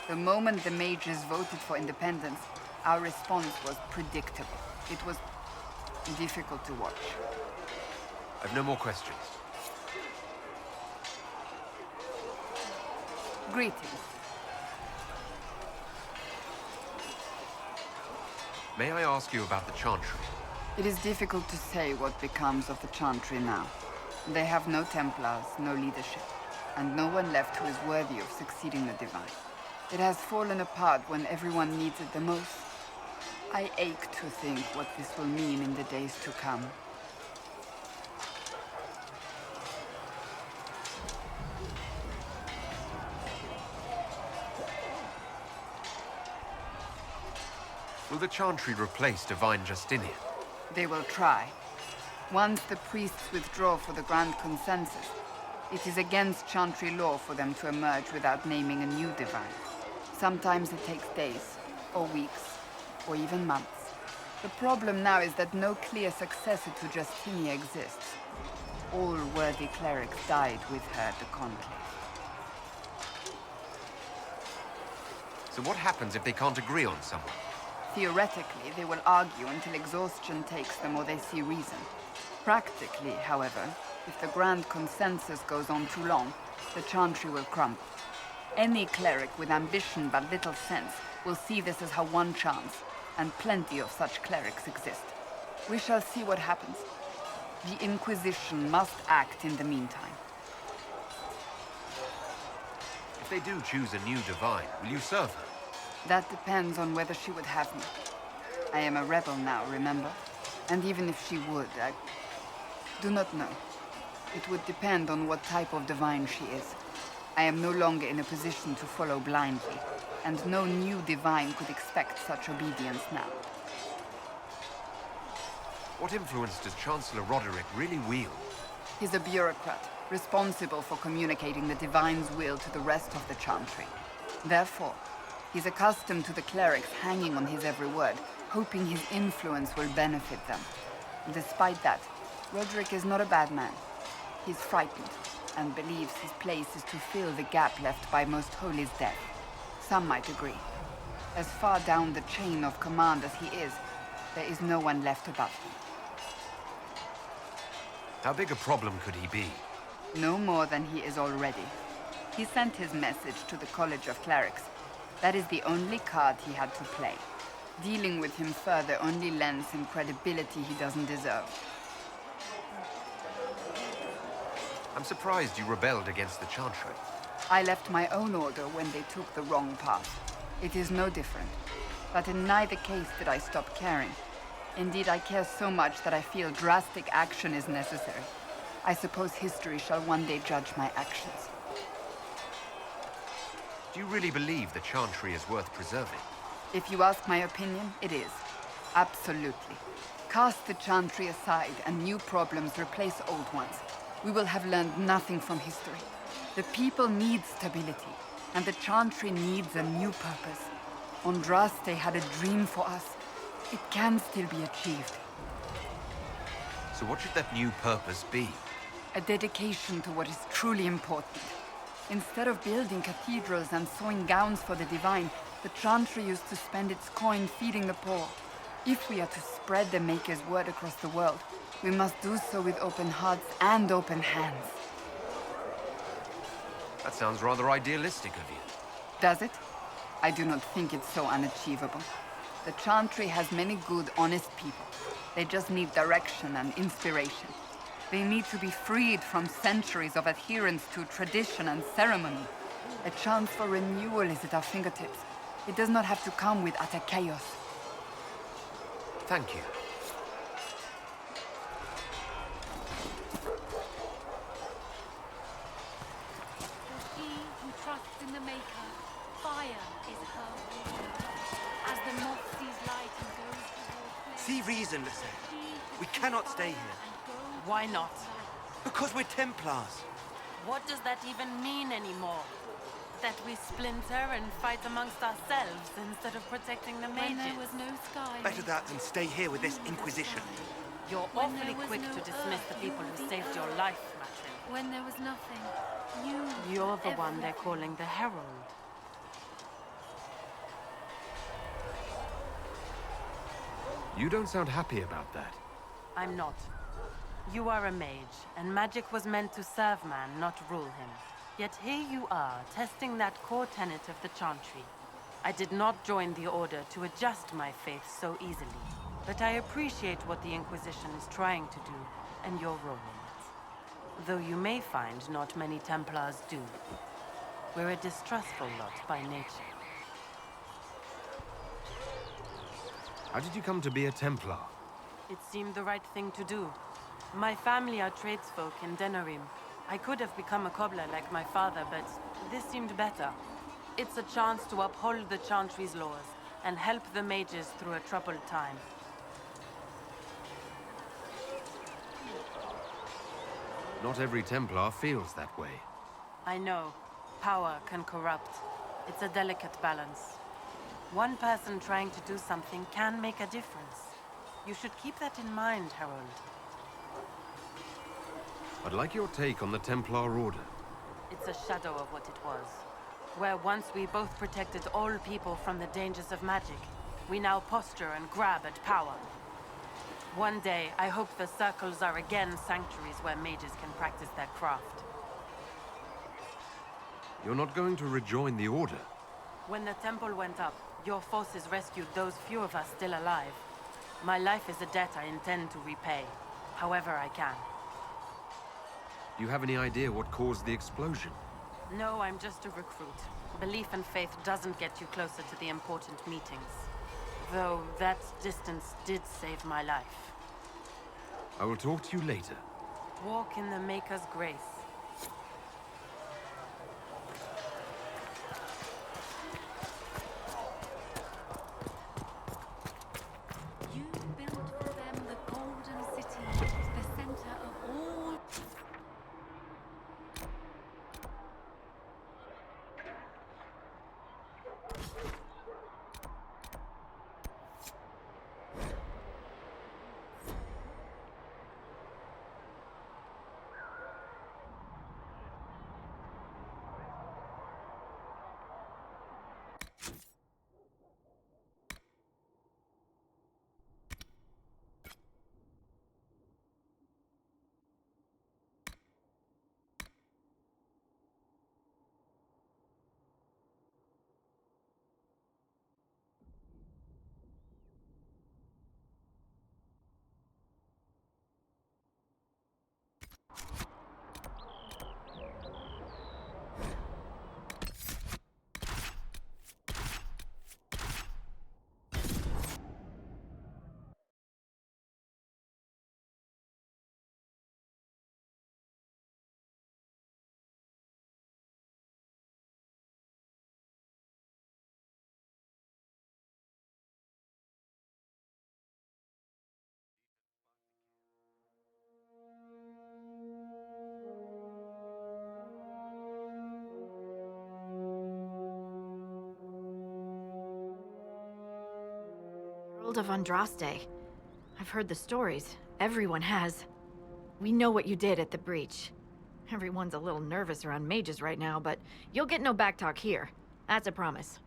The moment the mages voted for independence, our response was predictable. It was difficult to watch. I've no more questions. Greetings. May I ask you about the Chantry? It is difficult to say what becomes of the Chantry now. They have no Templars, no leadership, and no one left who is worthy of succeeding the Divine. It has fallen apart when everyone needs it the most. I ache to think what this will mean in the days to come. Will the Chantry replace Divine Justinian? They will try. Once the priests withdraw for the Grand Consensus, it is against Chantry law for them to emerge without naming a new Divine. Sometimes it takes days, or weeks, or even months. The problem now is that no clear successor to Justinia exists. All worthy clerics died with her at the Conclave. So what happens if they can't agree on someone? Theoretically, they will argue until exhaustion takes them or they see reason. Practically, however, if the Grand Consensus goes on too long, the Chantry will crumble. Any cleric with ambition but little sense will see this as her one chance, and plenty of such clerics exist. We shall see what happens. The Inquisition must act in the meantime. If they do choose a new Divine, will you serve her? That depends on whether she would have me. I am a rebel now, remember? And even if she would, I do not know. It would depend on what type of Divine she is. I am no longer in a position to follow blindly, and no new Divine could expect such obedience now. What influence does Chancellor Roderick really wield? He's a bureaucrat, responsible for communicating the Divine's will to the rest of the Chantry. Therefore, he's accustomed to the clerics hanging on his every word, hoping his influence will benefit them. Despite that, Roderick is not a bad man. He's frightened, and believes his place is to fill the gap left by Most Holy's death. Some might agree. As far down the chain of command as he is, there is no one left above him. How big a problem could he be? No more than he is already. He sent his message to the College of Clerics. That is the only card he had to play. Dealing with him further only lends him credibility he doesn't deserve. I'm surprised you rebelled against the Chantry. I left my own order when they took the wrong path. It is no different. But in neither case did I stop caring. Indeed, I care so much that I feel drastic action is necessary. I suppose history shall one day judge my actions. Do you really believe the Chantry is worth preserving? If you ask my opinion, it is. Absolutely. Cast the Chantry aside and new problems replace old ones. We will have learned nothing from history. The people need stability, and the Chantry needs a new purpose. Andraste had a dream for us. It can still be achieved. So what should that new purpose be? A dedication to what is truly important. Instead of building cathedrals and sewing gowns for the Divine, the Chantry used to spend its coin feeding the poor. If we are to spread the Maker's word across the world, we must do so with open hearts and open hands. That sounds rather idealistic of you. Does it? I do not think it's so unachievable. The Chantry has many good, honest people. They just need direction and inspiration. They need to be freed from centuries of adherence to tradition and ceremony. A chance for renewal is at our fingertips. It does not have to come with utter chaos. Thank you. see reason, Lissette. We cannot stay here. Why not? Because we're Templars. What does that even mean anymore? That we splinter and fight amongst ourselves instead of protecting the mages? When there was no sky. Better that than stay here with this Inquisition. You're awfully quick to dismiss the people who saved your life, Matrin. When there was nothing. You're the one they're calling the Herald. You don't sound happy about that. I'm not. You are a mage, and magic was meant to serve man, not rule him. Yet here you are, testing that core tenet of the Chantry. I did not join the Order to adjust my faith so easily, but I appreciate what the Inquisition is trying to do, and your role in it. Though you may find not many Templars do. We're a distrustful lot by nature. How did you come to be a Templar? It seemed the right thing to do. My family are tradesfolk in Denerim. I could have become a cobbler like my father, but this seemed better. It's a chance to uphold the Chantry's laws and help the mages through a troubled time. Not every Templar feels that way. I know. Power can corrupt. It's a delicate balance. One person trying to do something can make a difference. You should keep that in mind, Harold. I'd like your take on the Templar Order. It's a shadow of what it was. Where once we both protected all people from the dangers of magic, we now posture and grab at power. One day, I hope the circles are again sanctuaries where mages can practice their craft. You're not going to rejoin the Order? When the temple went up, your forces rescued those few of us still alive. My life is a debt I intend to repay, however I can. Do you have any idea what caused the explosion? No, I'm just a recruit. Belief and faith doesn't get you closer to the important meetings. Though that distance did save my life. I will talk to you later. Walk in the Maker's grace. You built for them the Golden City, the center of all. Herald of Andraste. I've heard the stories. Everyone has. We know what you did at the breach. Everyone's a little nervous around mages right now, but you'll get no backtalk here. That's a promise.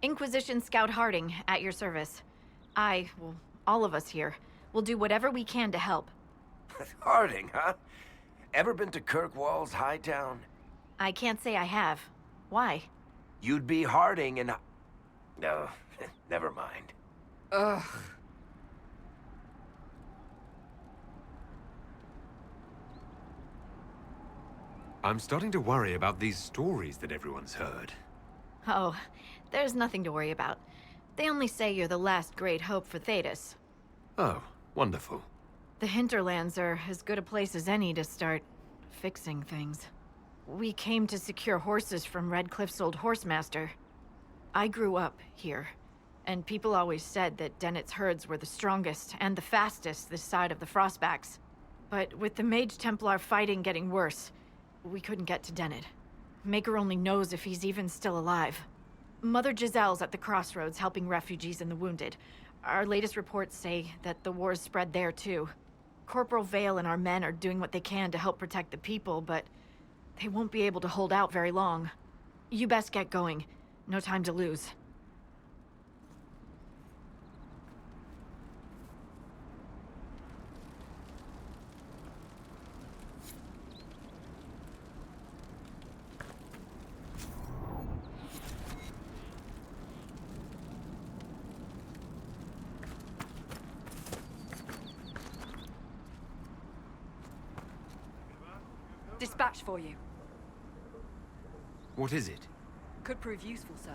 Inquisition Scout Harding, at your service. Well, all of us here, will do whatever we can to help. Harding, huh? Ever been to Kirkwall's Hightown? I can't say I have. Why? You'd be Harding and... No, never mind. Ugh. I'm starting to worry about these stories that everyone's heard. Oh, there's nothing to worry about. They only say you're the last great hope for Thedas. Oh, wonderful. The hinterlands are as good a place as any to start fixing things. We came to secure horses from Redcliffe's old horsemaster. I grew up here. And people always said that Dennett's herds were the strongest and the fastest this side of the Frostbacks. But with the Mage Templar fighting getting worse, we couldn't get to Dennett. Maker only knows if he's even still alive. Mother Giselle's at the crossroads helping refugees and the wounded. Our latest reports say that the war's spread there too. Corporal Vale and our men are doing what they can to help protect the people, but they won't be able to hold out very long. You best get going. No time to lose. Dispatch for you. What is it? Could prove useful, sir.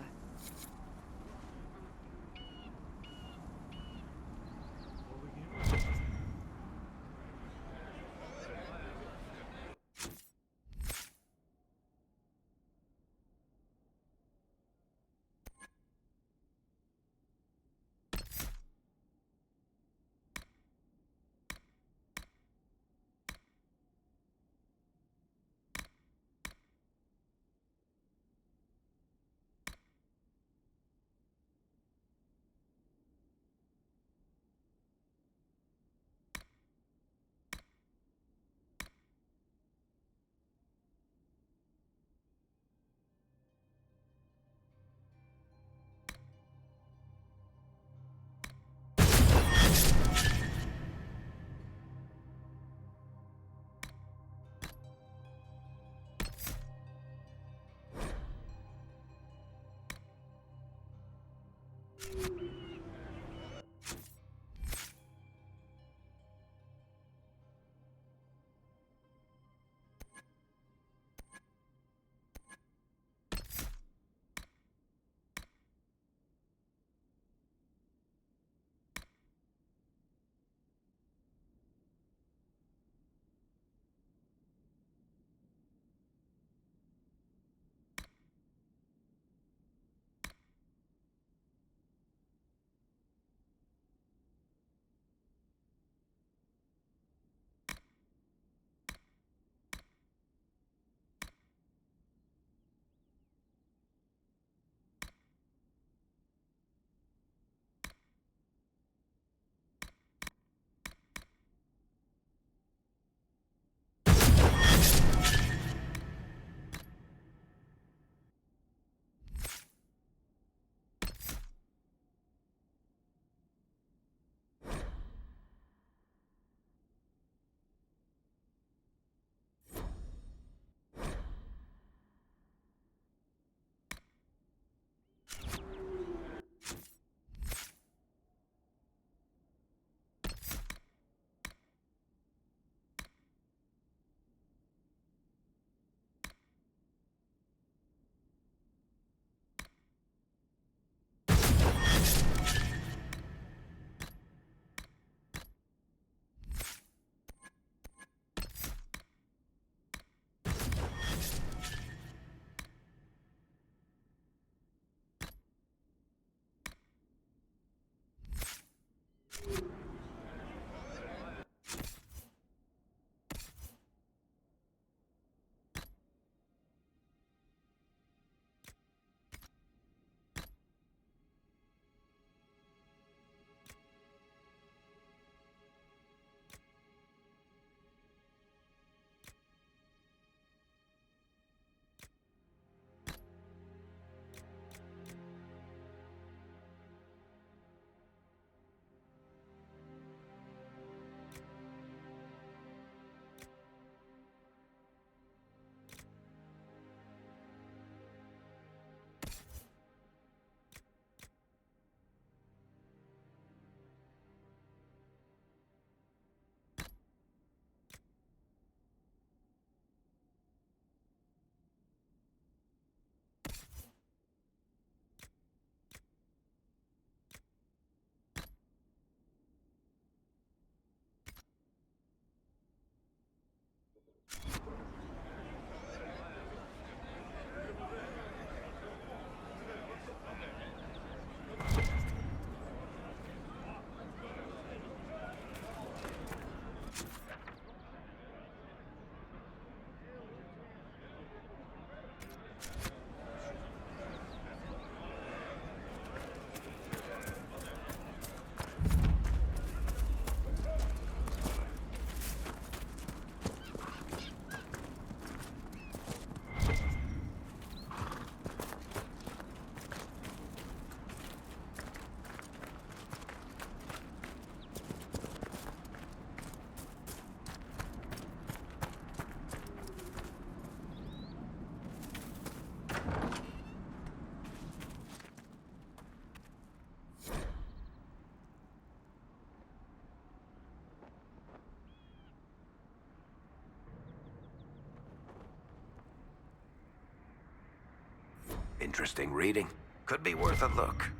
Interesting reading. Could be worth a look.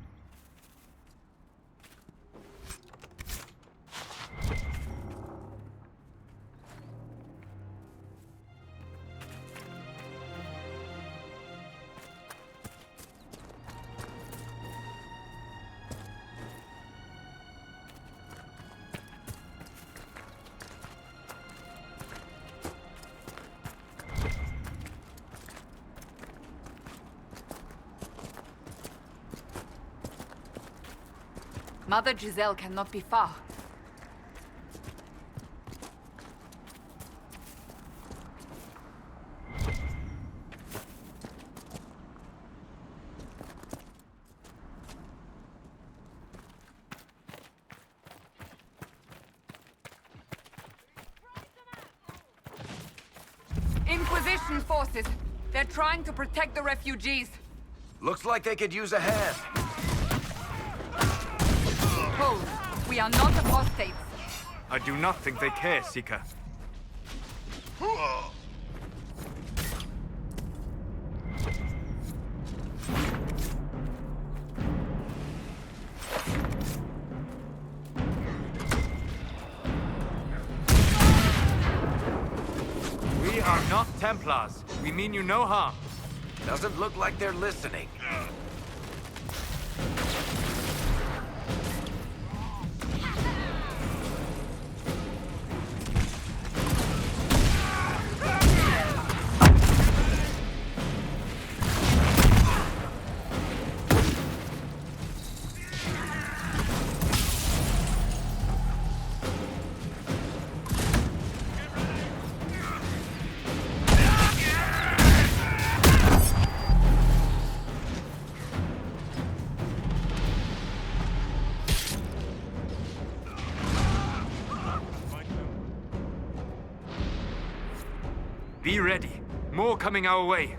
Mother Giselle cannot be far. Inquisition forces! They're trying to protect the refugees! Looks like they could use a hand. Hold! We are not apostates! I do not think they care, Seeker. We are not Templars. We mean you no harm. Doesn't look like they're listening. Be ready. More coming our way.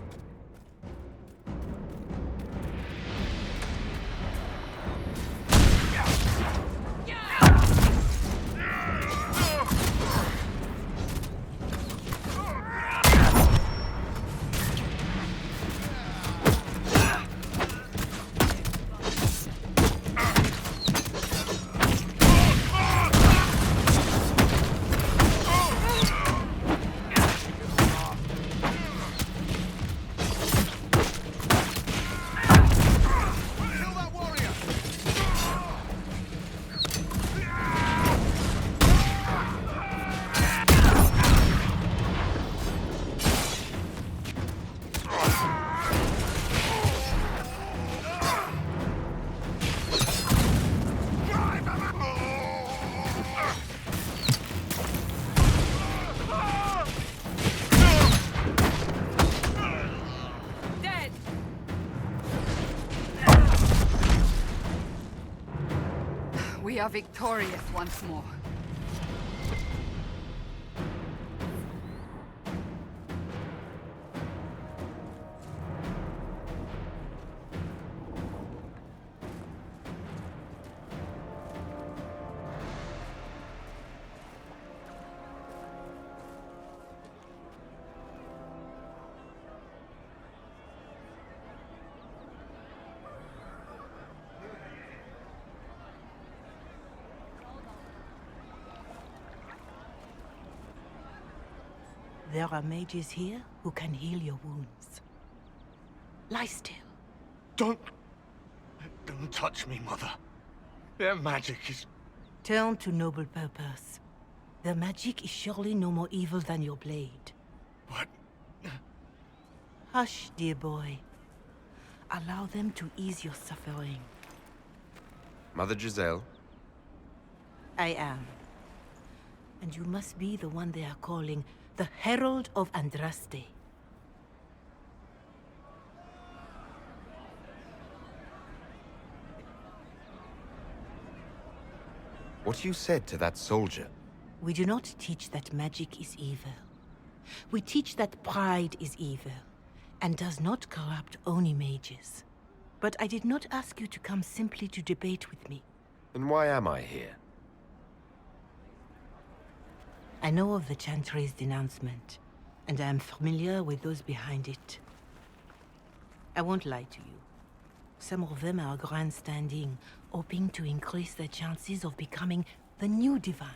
We are victorious once more. There are mages here who can heal your wounds. Lie still. Don't touch me, Mother. Their magic is... Turn to noble purpose. Their magic is surely no more evil than your blade. What? Hush, dear boy. Allow them to ease your suffering. Mother Giselle? I am. And you must be the one they are calling the Herald of Andraste. What you said to that soldier? We do not teach that magic is evil. We teach that pride is evil, and does not corrupt only mages. But I did not ask you to come simply to debate with me. Then why am I here? I know of the Chantry's denouncement, and I am familiar with those behind it. I won't lie to you. Some of them are grandstanding, hoping to increase their chances of becoming the new divine.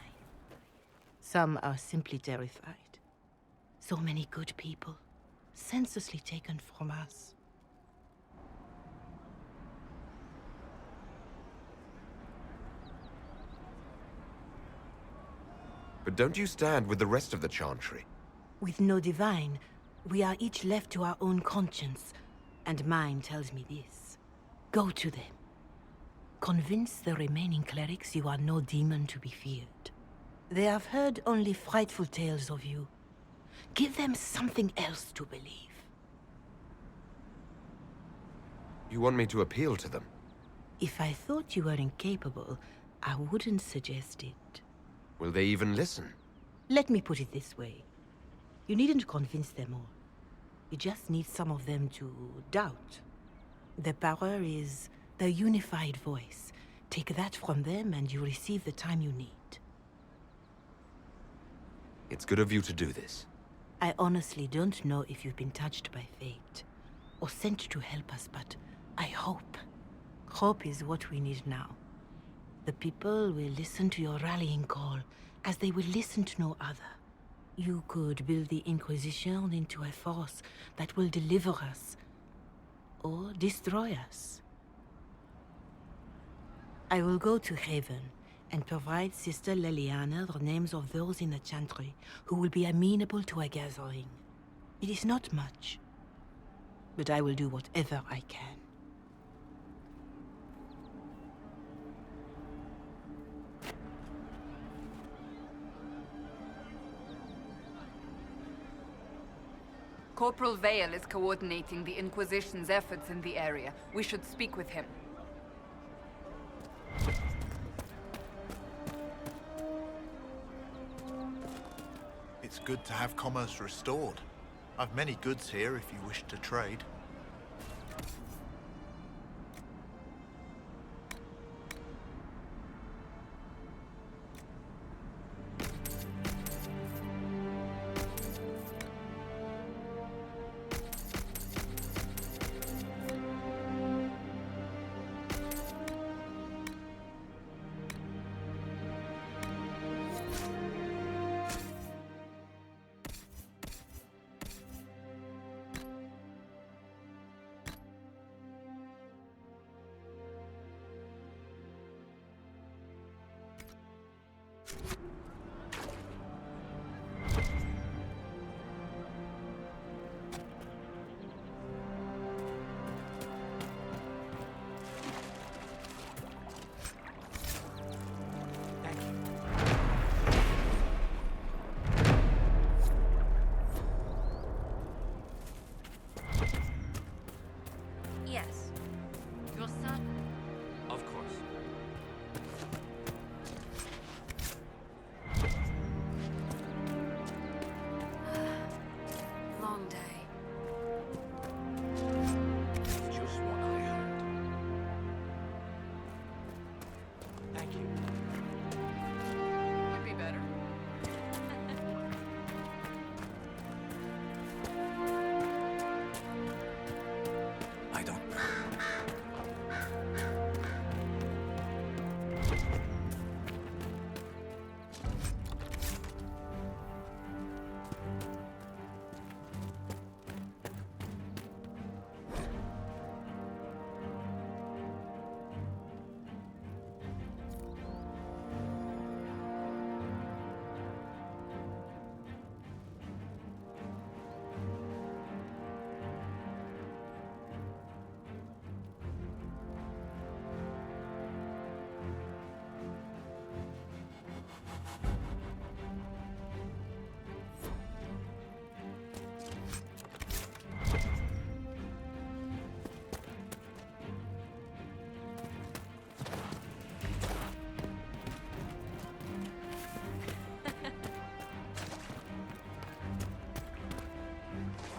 Some are simply terrified. So many good people, senselessly taken from us. But don't you stand with the rest of the Chantry? With no divine, we are each left to our own conscience, and mine tells me this. Go to them. Convince the remaining clerics you are no demon to be feared. They have heard only frightful tales of you. Give them something else to believe. You want me to appeal to them? If I thought you were incapable, I wouldn't suggest it. Will they even listen? Let me put it this way. You needn't convince them all. You just need some of them to doubt. The power is the unified voice. Take that from them and you receive the time you need. It's good of you to do this. I honestly don't know if you've been touched by fate, or sent to help us, but I hope. Hope is what we need now. The people will listen to your rallying call, as they will listen to no other. You could build the Inquisition into a force that will deliver us, or destroy us. I will go to Haven, and provide Sister Leliana the names of those in the Chantry who will be amenable to a gathering. It is not much, but I will do whatever I can. Corporal Vale is coordinating the Inquisition's efforts in the area. We should speak with him. It's good to have commerce restored. I've many goods here if you wish to trade. Yes. Your son? Of course. Long day. Just what I heard. Thank you. Could be better. I don't know.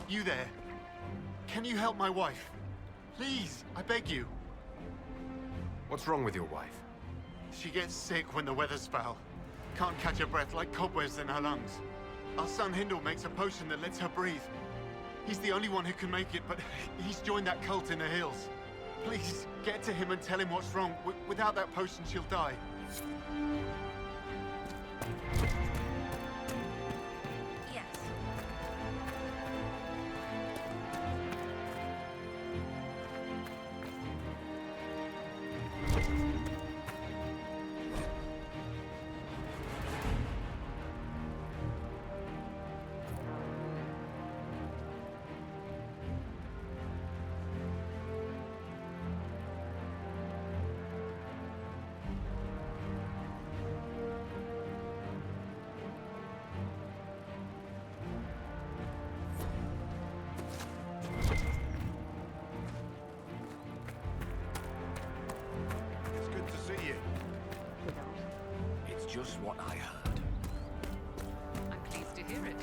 You there? Can you help my wife? Please, I beg you. What's wrong with your wife? She gets sick when the weather's foul. Can't catch her breath like cobwebs in her lungs. Our son Hindle makes a potion that lets her breathe. He's the only one who can make it, but he's joined that cult in the hills. Please, get to him and tell him what's wrong. Without that potion, she'll die. Yes. It's good to see you. It's just what I heard. I'm pleased to hear it.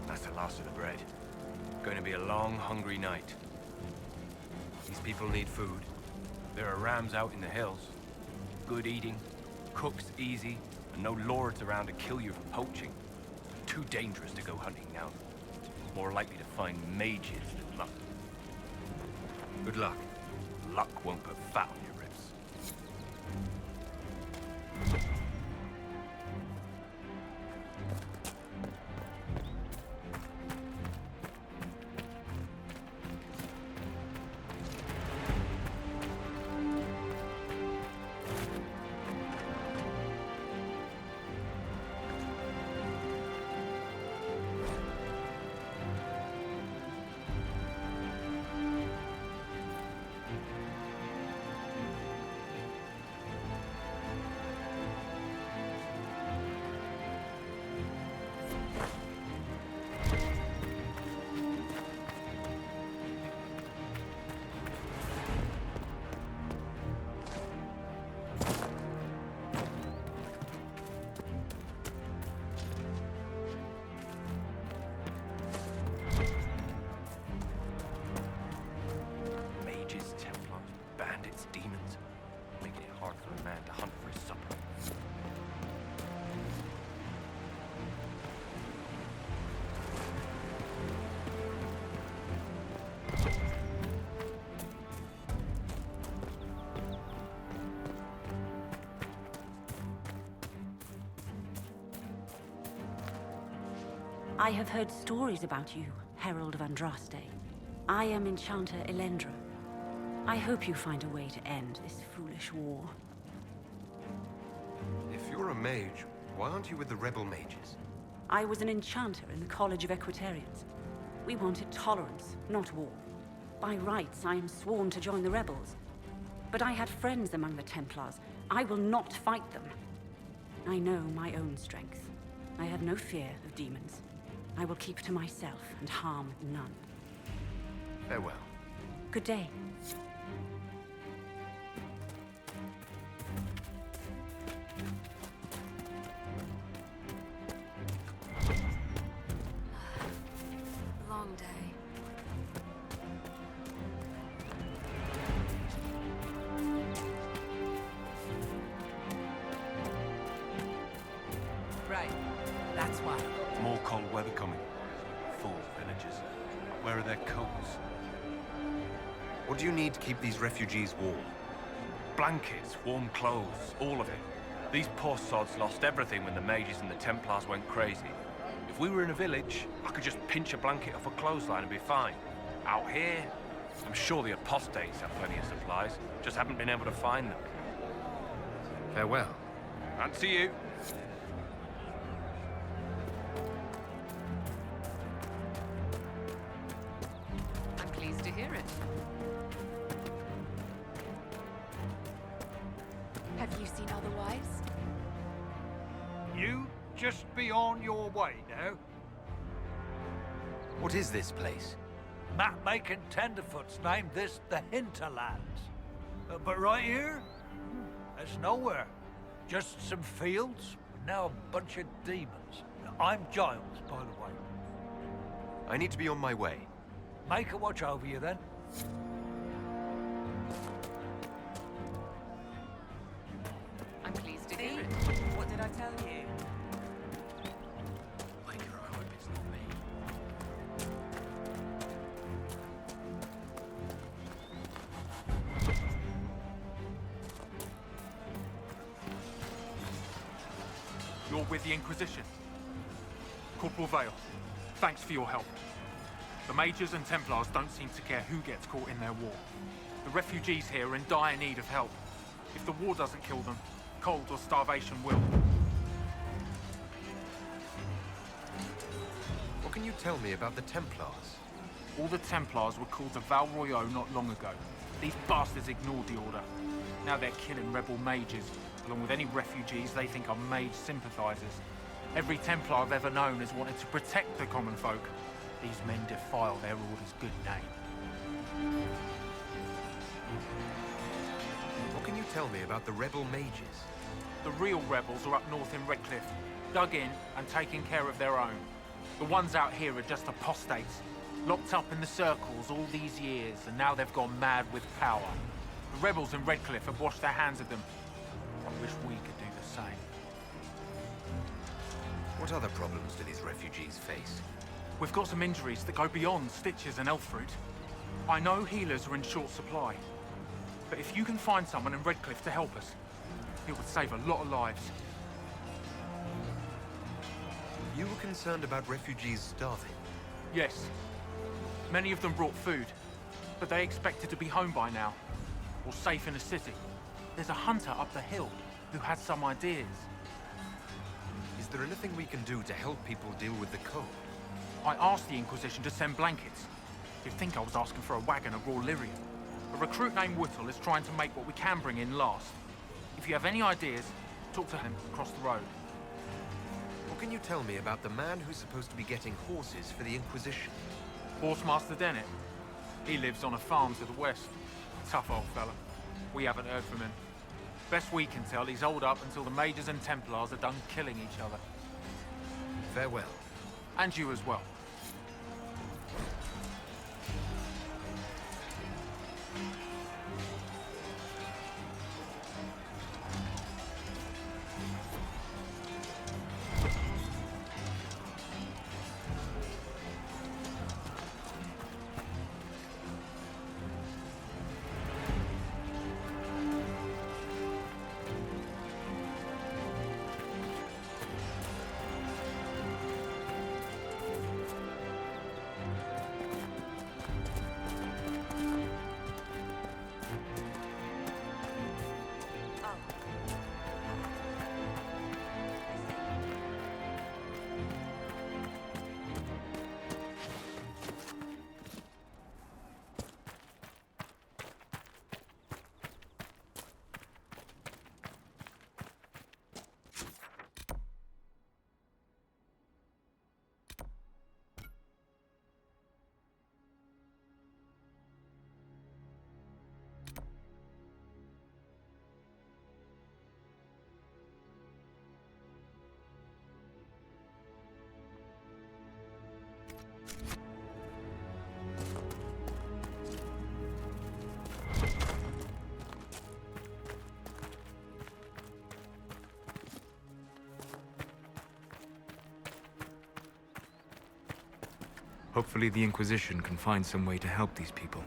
That's the last of the bread. Going to be a long, hungry night. These people need food. There are rams out in the hills. Good eating, cooks easy, and no lords around to kill you for poaching. Too dangerous to go hunting now. More likely to find mages than luck. Good luck. Luck won't put fat on your ribs. Mages, Templars, bandits, demons, making it hard for a man to hunt for his supper. I have heard stories about you, Herald of Andraste. I am Enchanter Elendra. I hope you find a way to end this foolish war. If you're a mage, why aren't you with the rebel mages? I was an enchanter in the College of Equitarians. We wanted tolerance, not war. By rights, I am sworn to join the rebels. But I had friends among the Templars. I will not fight them. I know my own strength. I have no fear of demons. I will keep to myself and harm none. Farewell. Good day. Long day. Right. That's why. More cold weather coming. Full villagers. Where are their coats? What do you need to keep these refugees warm? Blankets, warm clothes, all of it. These poor sods lost everything when the mages and the Templars went crazy. If we were in a village, I could just pinch a blanket off a clothesline and be fine. Out here, I'm sure the apostates have plenty of supplies, just haven't been able to find them. Farewell. And to you. I'm pleased to hear it. Have you seen otherwise? You just be on your way now. What is this place? Map-making tenderfoots named this the Hinterlands. But right here, there's nowhere. Just some fields, now a bunch of demons. I'm Giles, by the way. I need to be on my way. Make a watch over you, then. I'm pleased to hear it. What did I tell you? I hope it's not me. You're with the Inquisition. Corporal Vale, thanks for your help. The Mages and Templars don't seem to care who gets caught in their war. The refugees here are in dire need of help. If the war doesn't kill them, cold or starvation will. What can you tell me about the Templars? All the Templars were called to Val Royeaux not long ago. These bastards ignored the order. Now they're killing rebel mages, along with any refugees they think are mage sympathizers. Every Templar I've ever known has wanted to protect the common folk. These men defile their order's good name. What can you tell me about the rebel mages? The real rebels are up north in Redcliffe, dug in and taking care of their own. The ones out here are just apostates, locked up in the circles all these years, and now they've gone mad with power. The rebels in Redcliffe have washed their hands of them. I wish we could do the same. What other problems do these refugees face? We've got some injuries that go beyond stitches and elf fruit. I know healers are in short supply, but if you can find someone in Redcliffe to help us, it would save a lot of lives. You were concerned about refugees starving? Yes. Many of them brought food, but they expected to be home by now, or safe in a city. There's a hunter up the hill who had some ideas. Is there anything we can do to help people deal with the cold? I asked the Inquisition to send blankets. You'd think I was asking for a wagon of raw lyrium. A recruit named Whittle is trying to make what we can bring in last. If you have any ideas, talk to him across the road. What can you tell me about the man who's supposed to be getting horses for the Inquisition? Horsemaster Dennett. He lives on a farm to the west. Tough old fella. We haven't heard from him. Best we can tell, he's holed up until the Mages and Templars are done killing each other. Farewell. And you as well. Hopefully the Inquisition can find some way to help these people.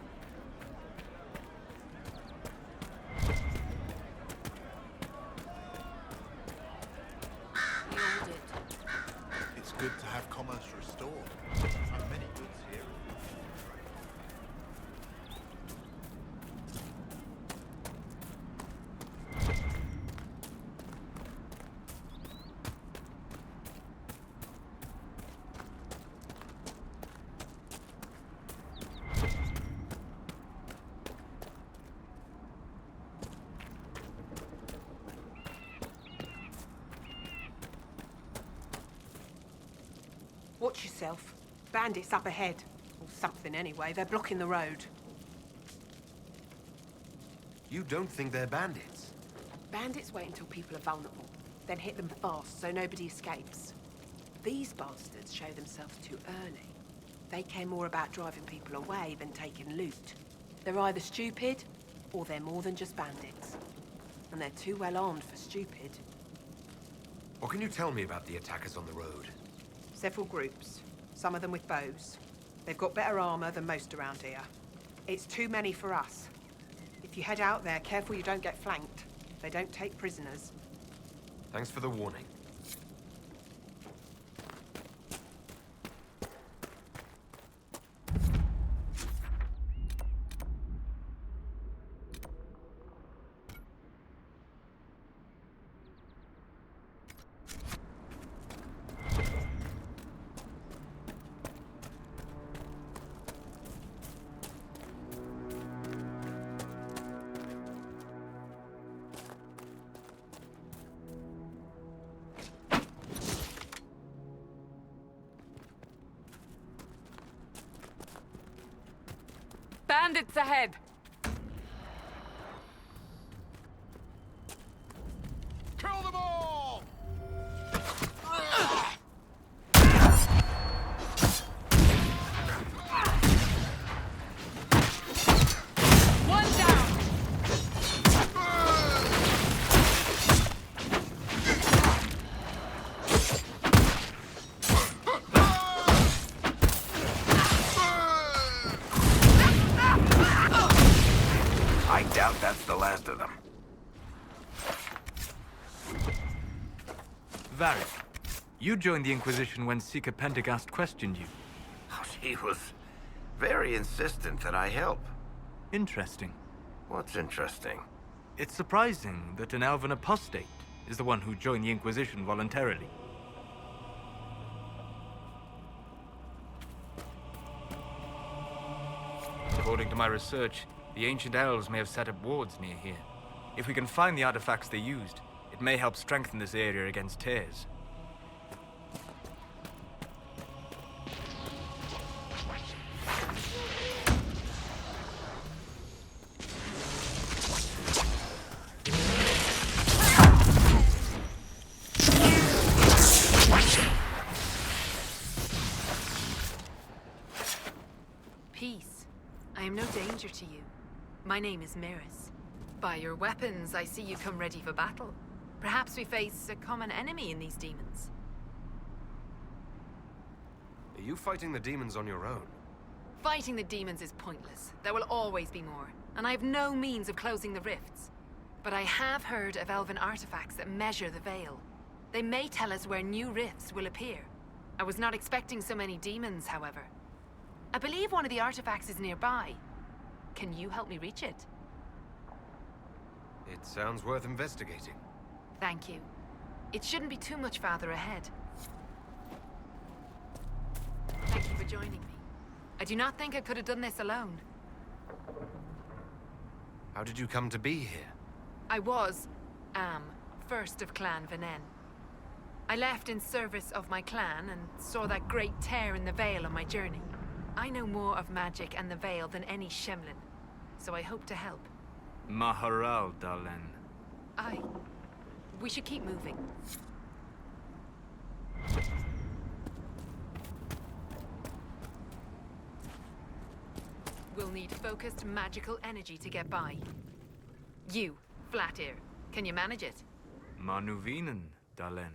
It's good to have commerce restored. So many goods here. Watch yourself. Bandits up ahead. Or something anyway. They're blocking the road. You don't think they're bandits? Bandits wait until people are vulnerable, then hit them fast so nobody escapes. These bastards show themselves too early. They care more about driving people away than taking loot. They're either stupid, or they're more than just bandits. And they're too well armed for stupid. What can you tell me about the attackers on the road? Several groups, some of them with bows. They've got better armor than most around here. It's too many for us. If you head out there, careful you don't get flanked. They don't take prisoners. Thanks for the warning. Bandits ahead! Kill them all! One down! I doubt that's the last of them. Varric, you joined the Inquisition when Seeker Pendergast questioned you. Oh, she was very insistent that I help. Interesting. What's interesting? It's surprising that an elven apostate is the one who joined the Inquisition voluntarily. According to my research, the ancient elves may have set up wards near here. If we can find the artifacts they used, it may help strengthen this area against tears. Peace. I am no danger to you. My name is Maris. By your weapons, I see you come ready for battle. Perhaps we face a common enemy in these demons. Are you fighting the demons on your own? Fighting the demons is pointless. There will always be more, and I have no means of closing the rifts. But I have heard of elven artifacts that measure the veil. They may tell us where new rifts will appear. I was not expecting so many demons, however. I believe one of the artifacts is nearby. Can you help me reach it? It sounds worth investigating. Thank you. It shouldn't be too much farther ahead. Thank you for joining me. I do not think I could have done this alone. How did you come to be here? I am, first of Clan Venen. I left in service of my clan and saw that great tear in the Veil on my journey. I know more of magic and the Veil than any Shemlin, so I hope to help. Maharal, Dalen. We should keep moving. We'll need focused magical energy to get by. You, Flatear, can you manage it? Manuvinen, Dalen.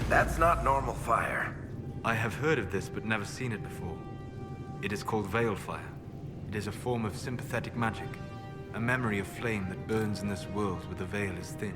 That's not normal fire. I have heard of this, but never seen it before. It is called Veil Fire. It is a form of sympathetic magic, A memory of flame that burns in this world where the veil is thin.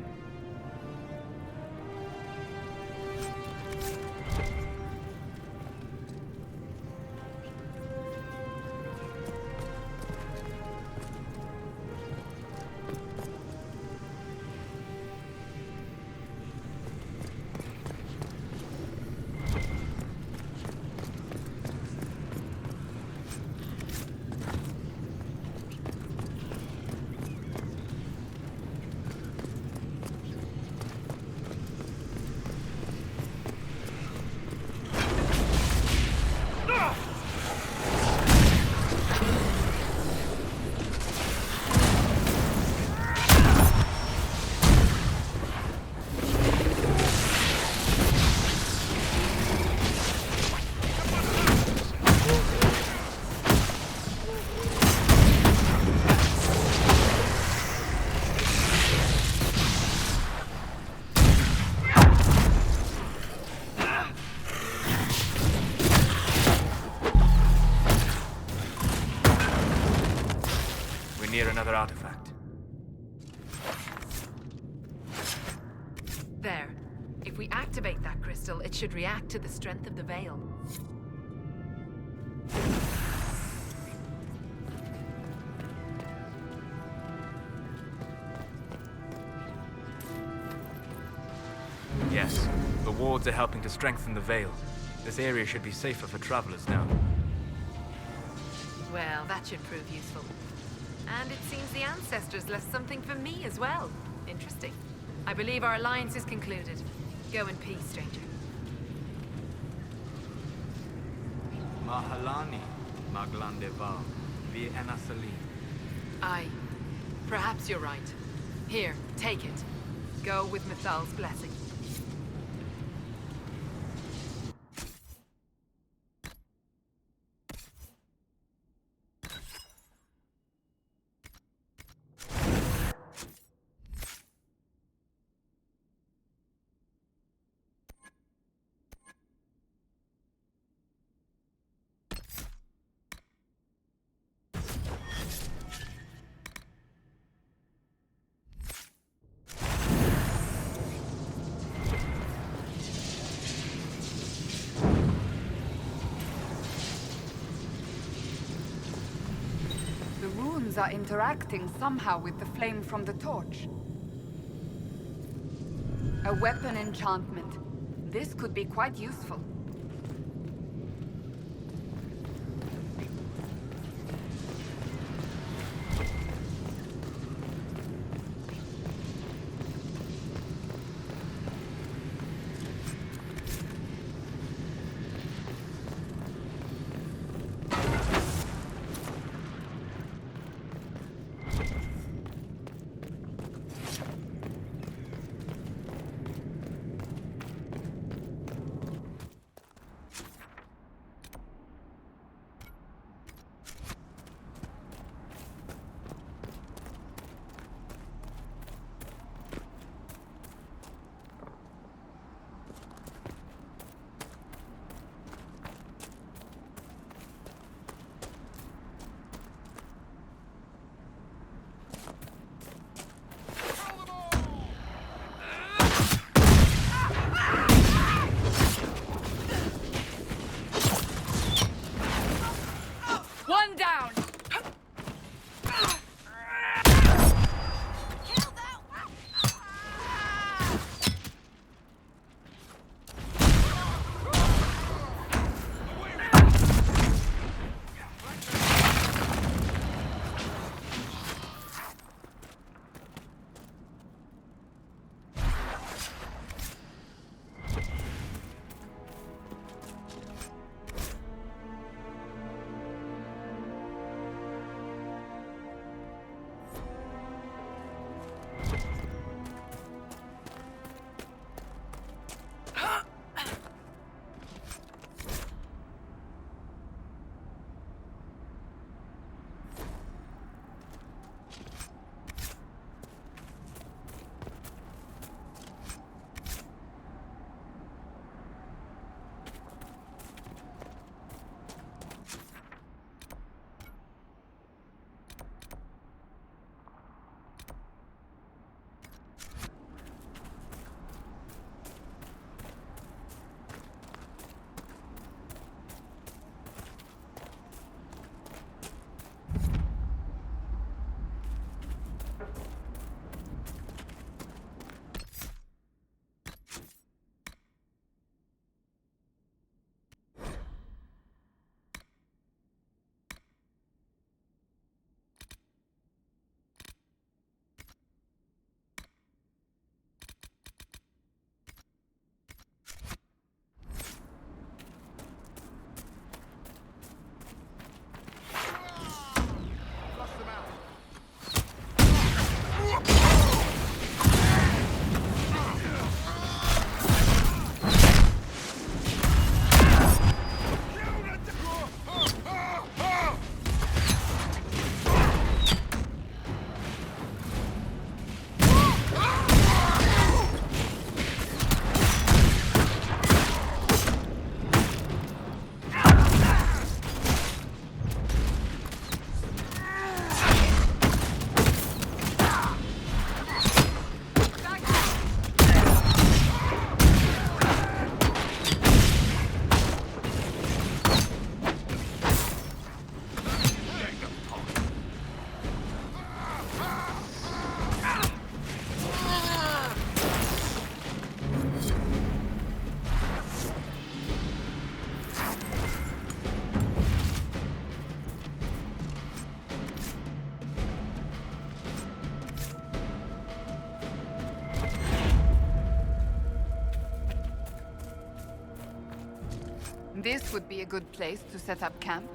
Near another artifact. There. If we activate that crystal, it should react to the strength of the veil. Yes, the wards are helping to strengthen the veil. This area should be safer for travelers now. Well, that should prove useful. And it seems the ancestors left something for me as well. Interesting. I believe our alliance is concluded. Go in peace, stranger. Mahalani, Maglandeva, Vi Enasali. Aye. Perhaps you're right. Here, take it. Go with Mithal's blessing. Are interacting somehow with the flame from the torch. A weapon enchantment. This could be quite useful. This would be a good place to set up camp.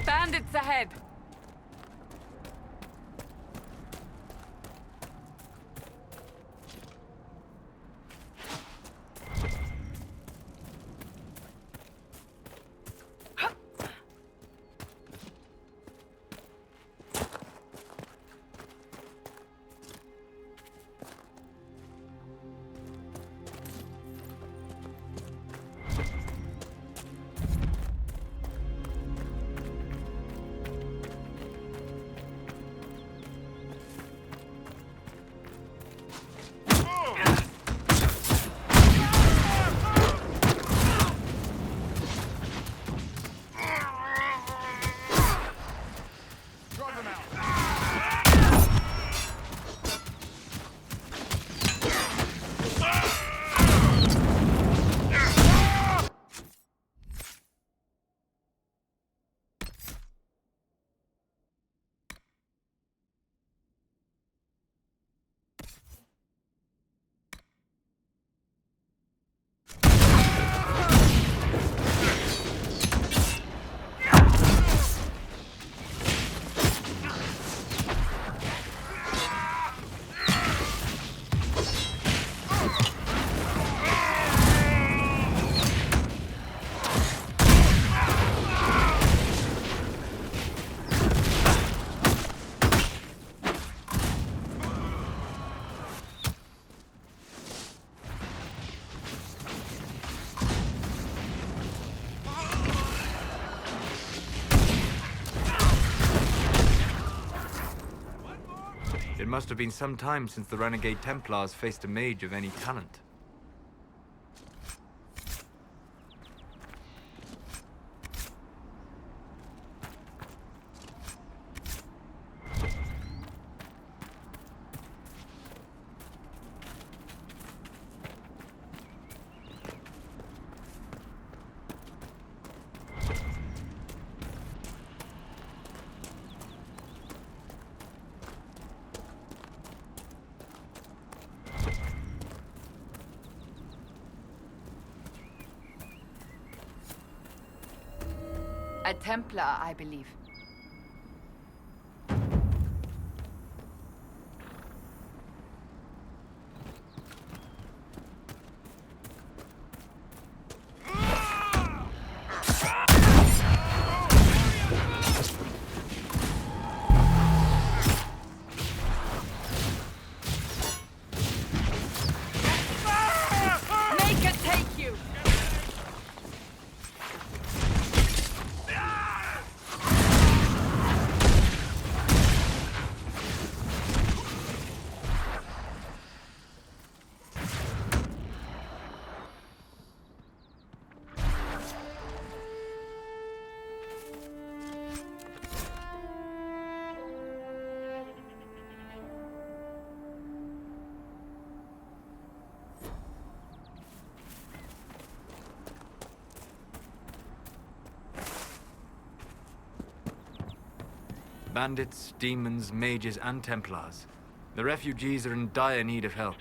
Bandits ahead! It must have been some time since the renegade Templars faced a mage of any talent. A Templar, I believe. Make it take you! Bandits, demons, mages, and Templars. The refugees are in dire need of help.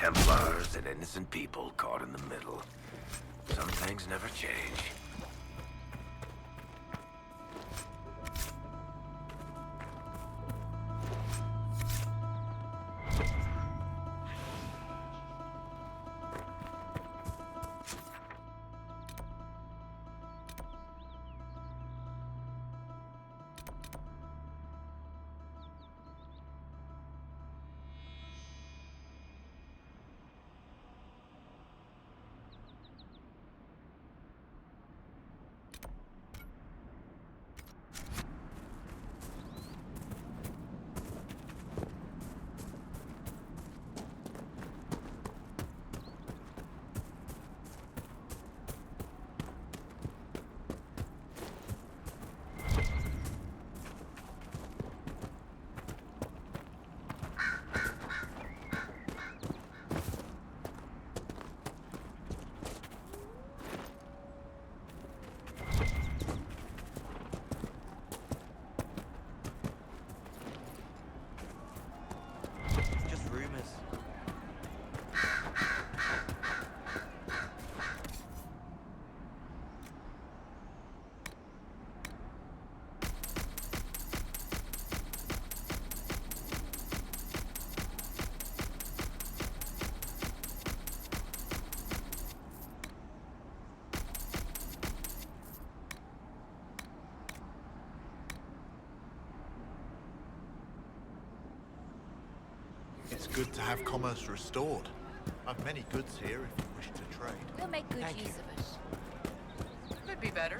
Templars and innocent people caught in the middle. Some things never change. Just rumors. It's good to have commerce restored. I've many goods here if you wish to trade. We'll make good Thank use you. of it. Could be better.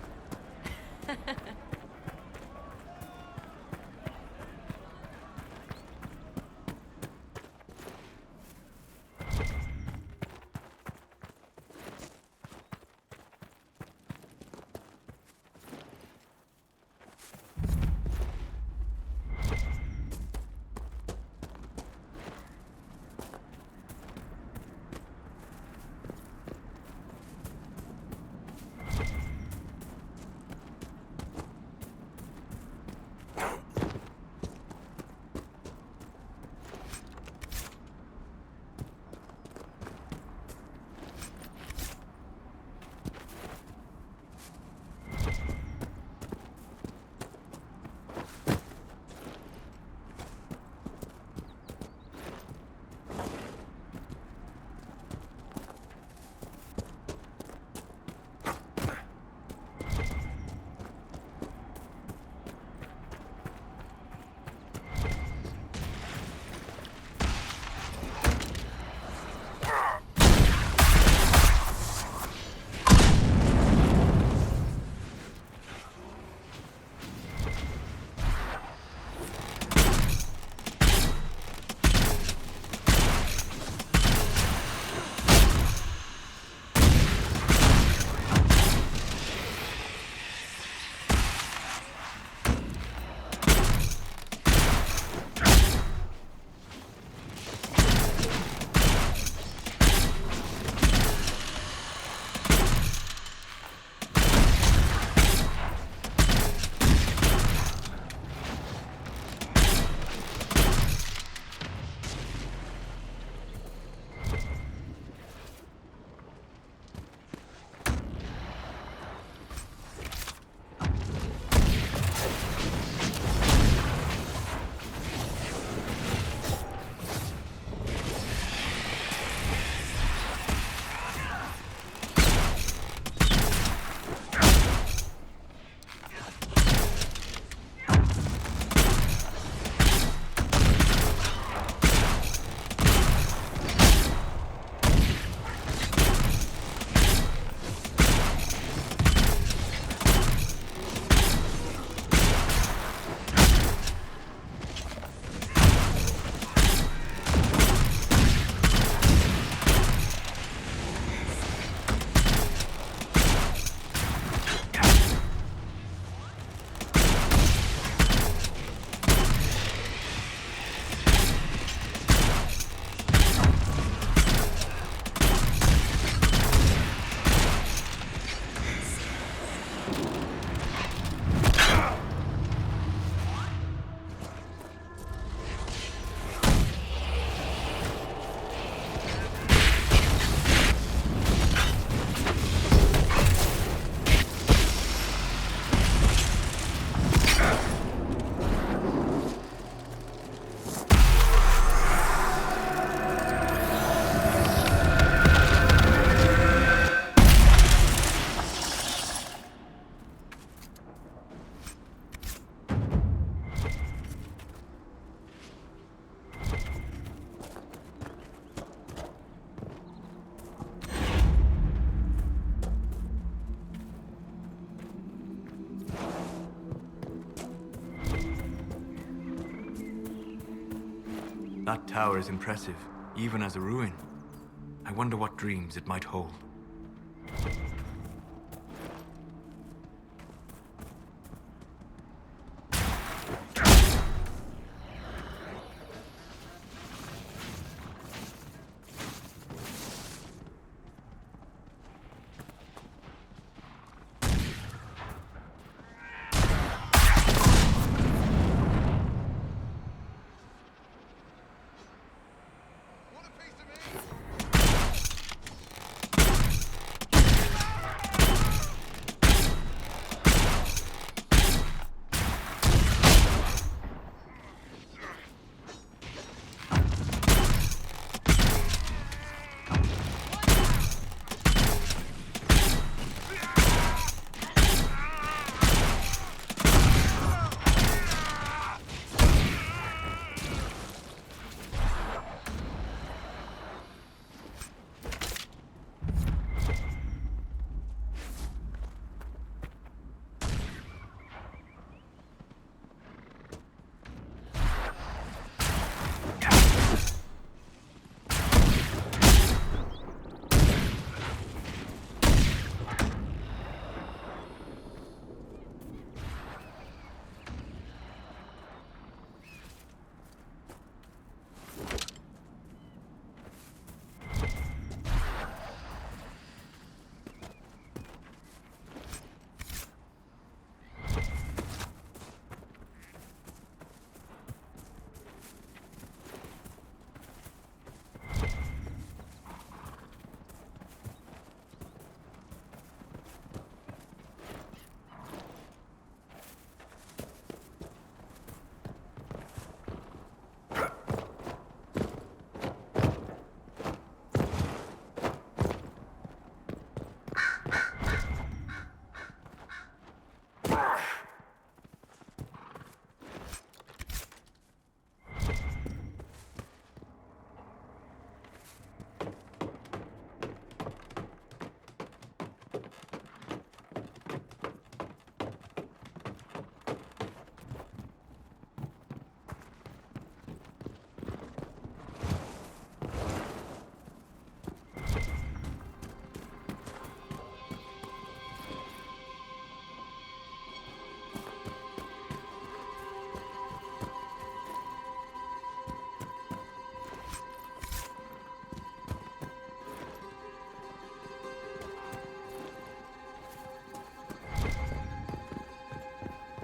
That tower is impressive, even as a ruin. I wonder what dreams it might hold.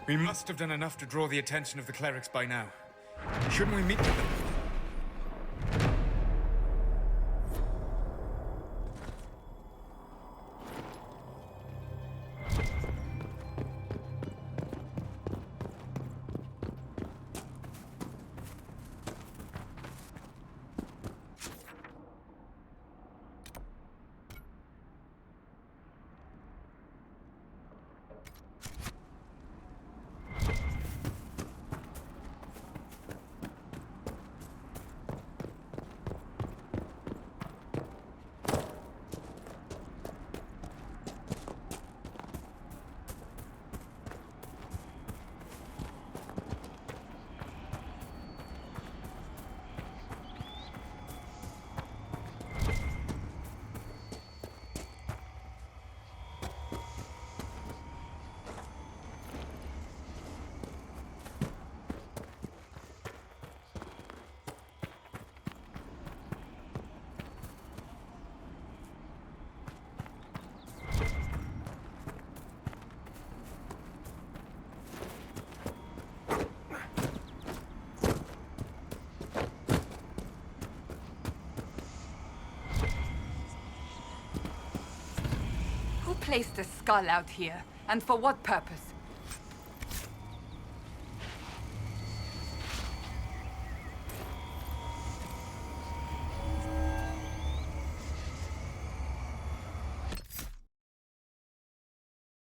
We must have done enough to draw the attention of the clerics by now. Shouldn't we meet with them? Who placed a skull out here? And for what purpose?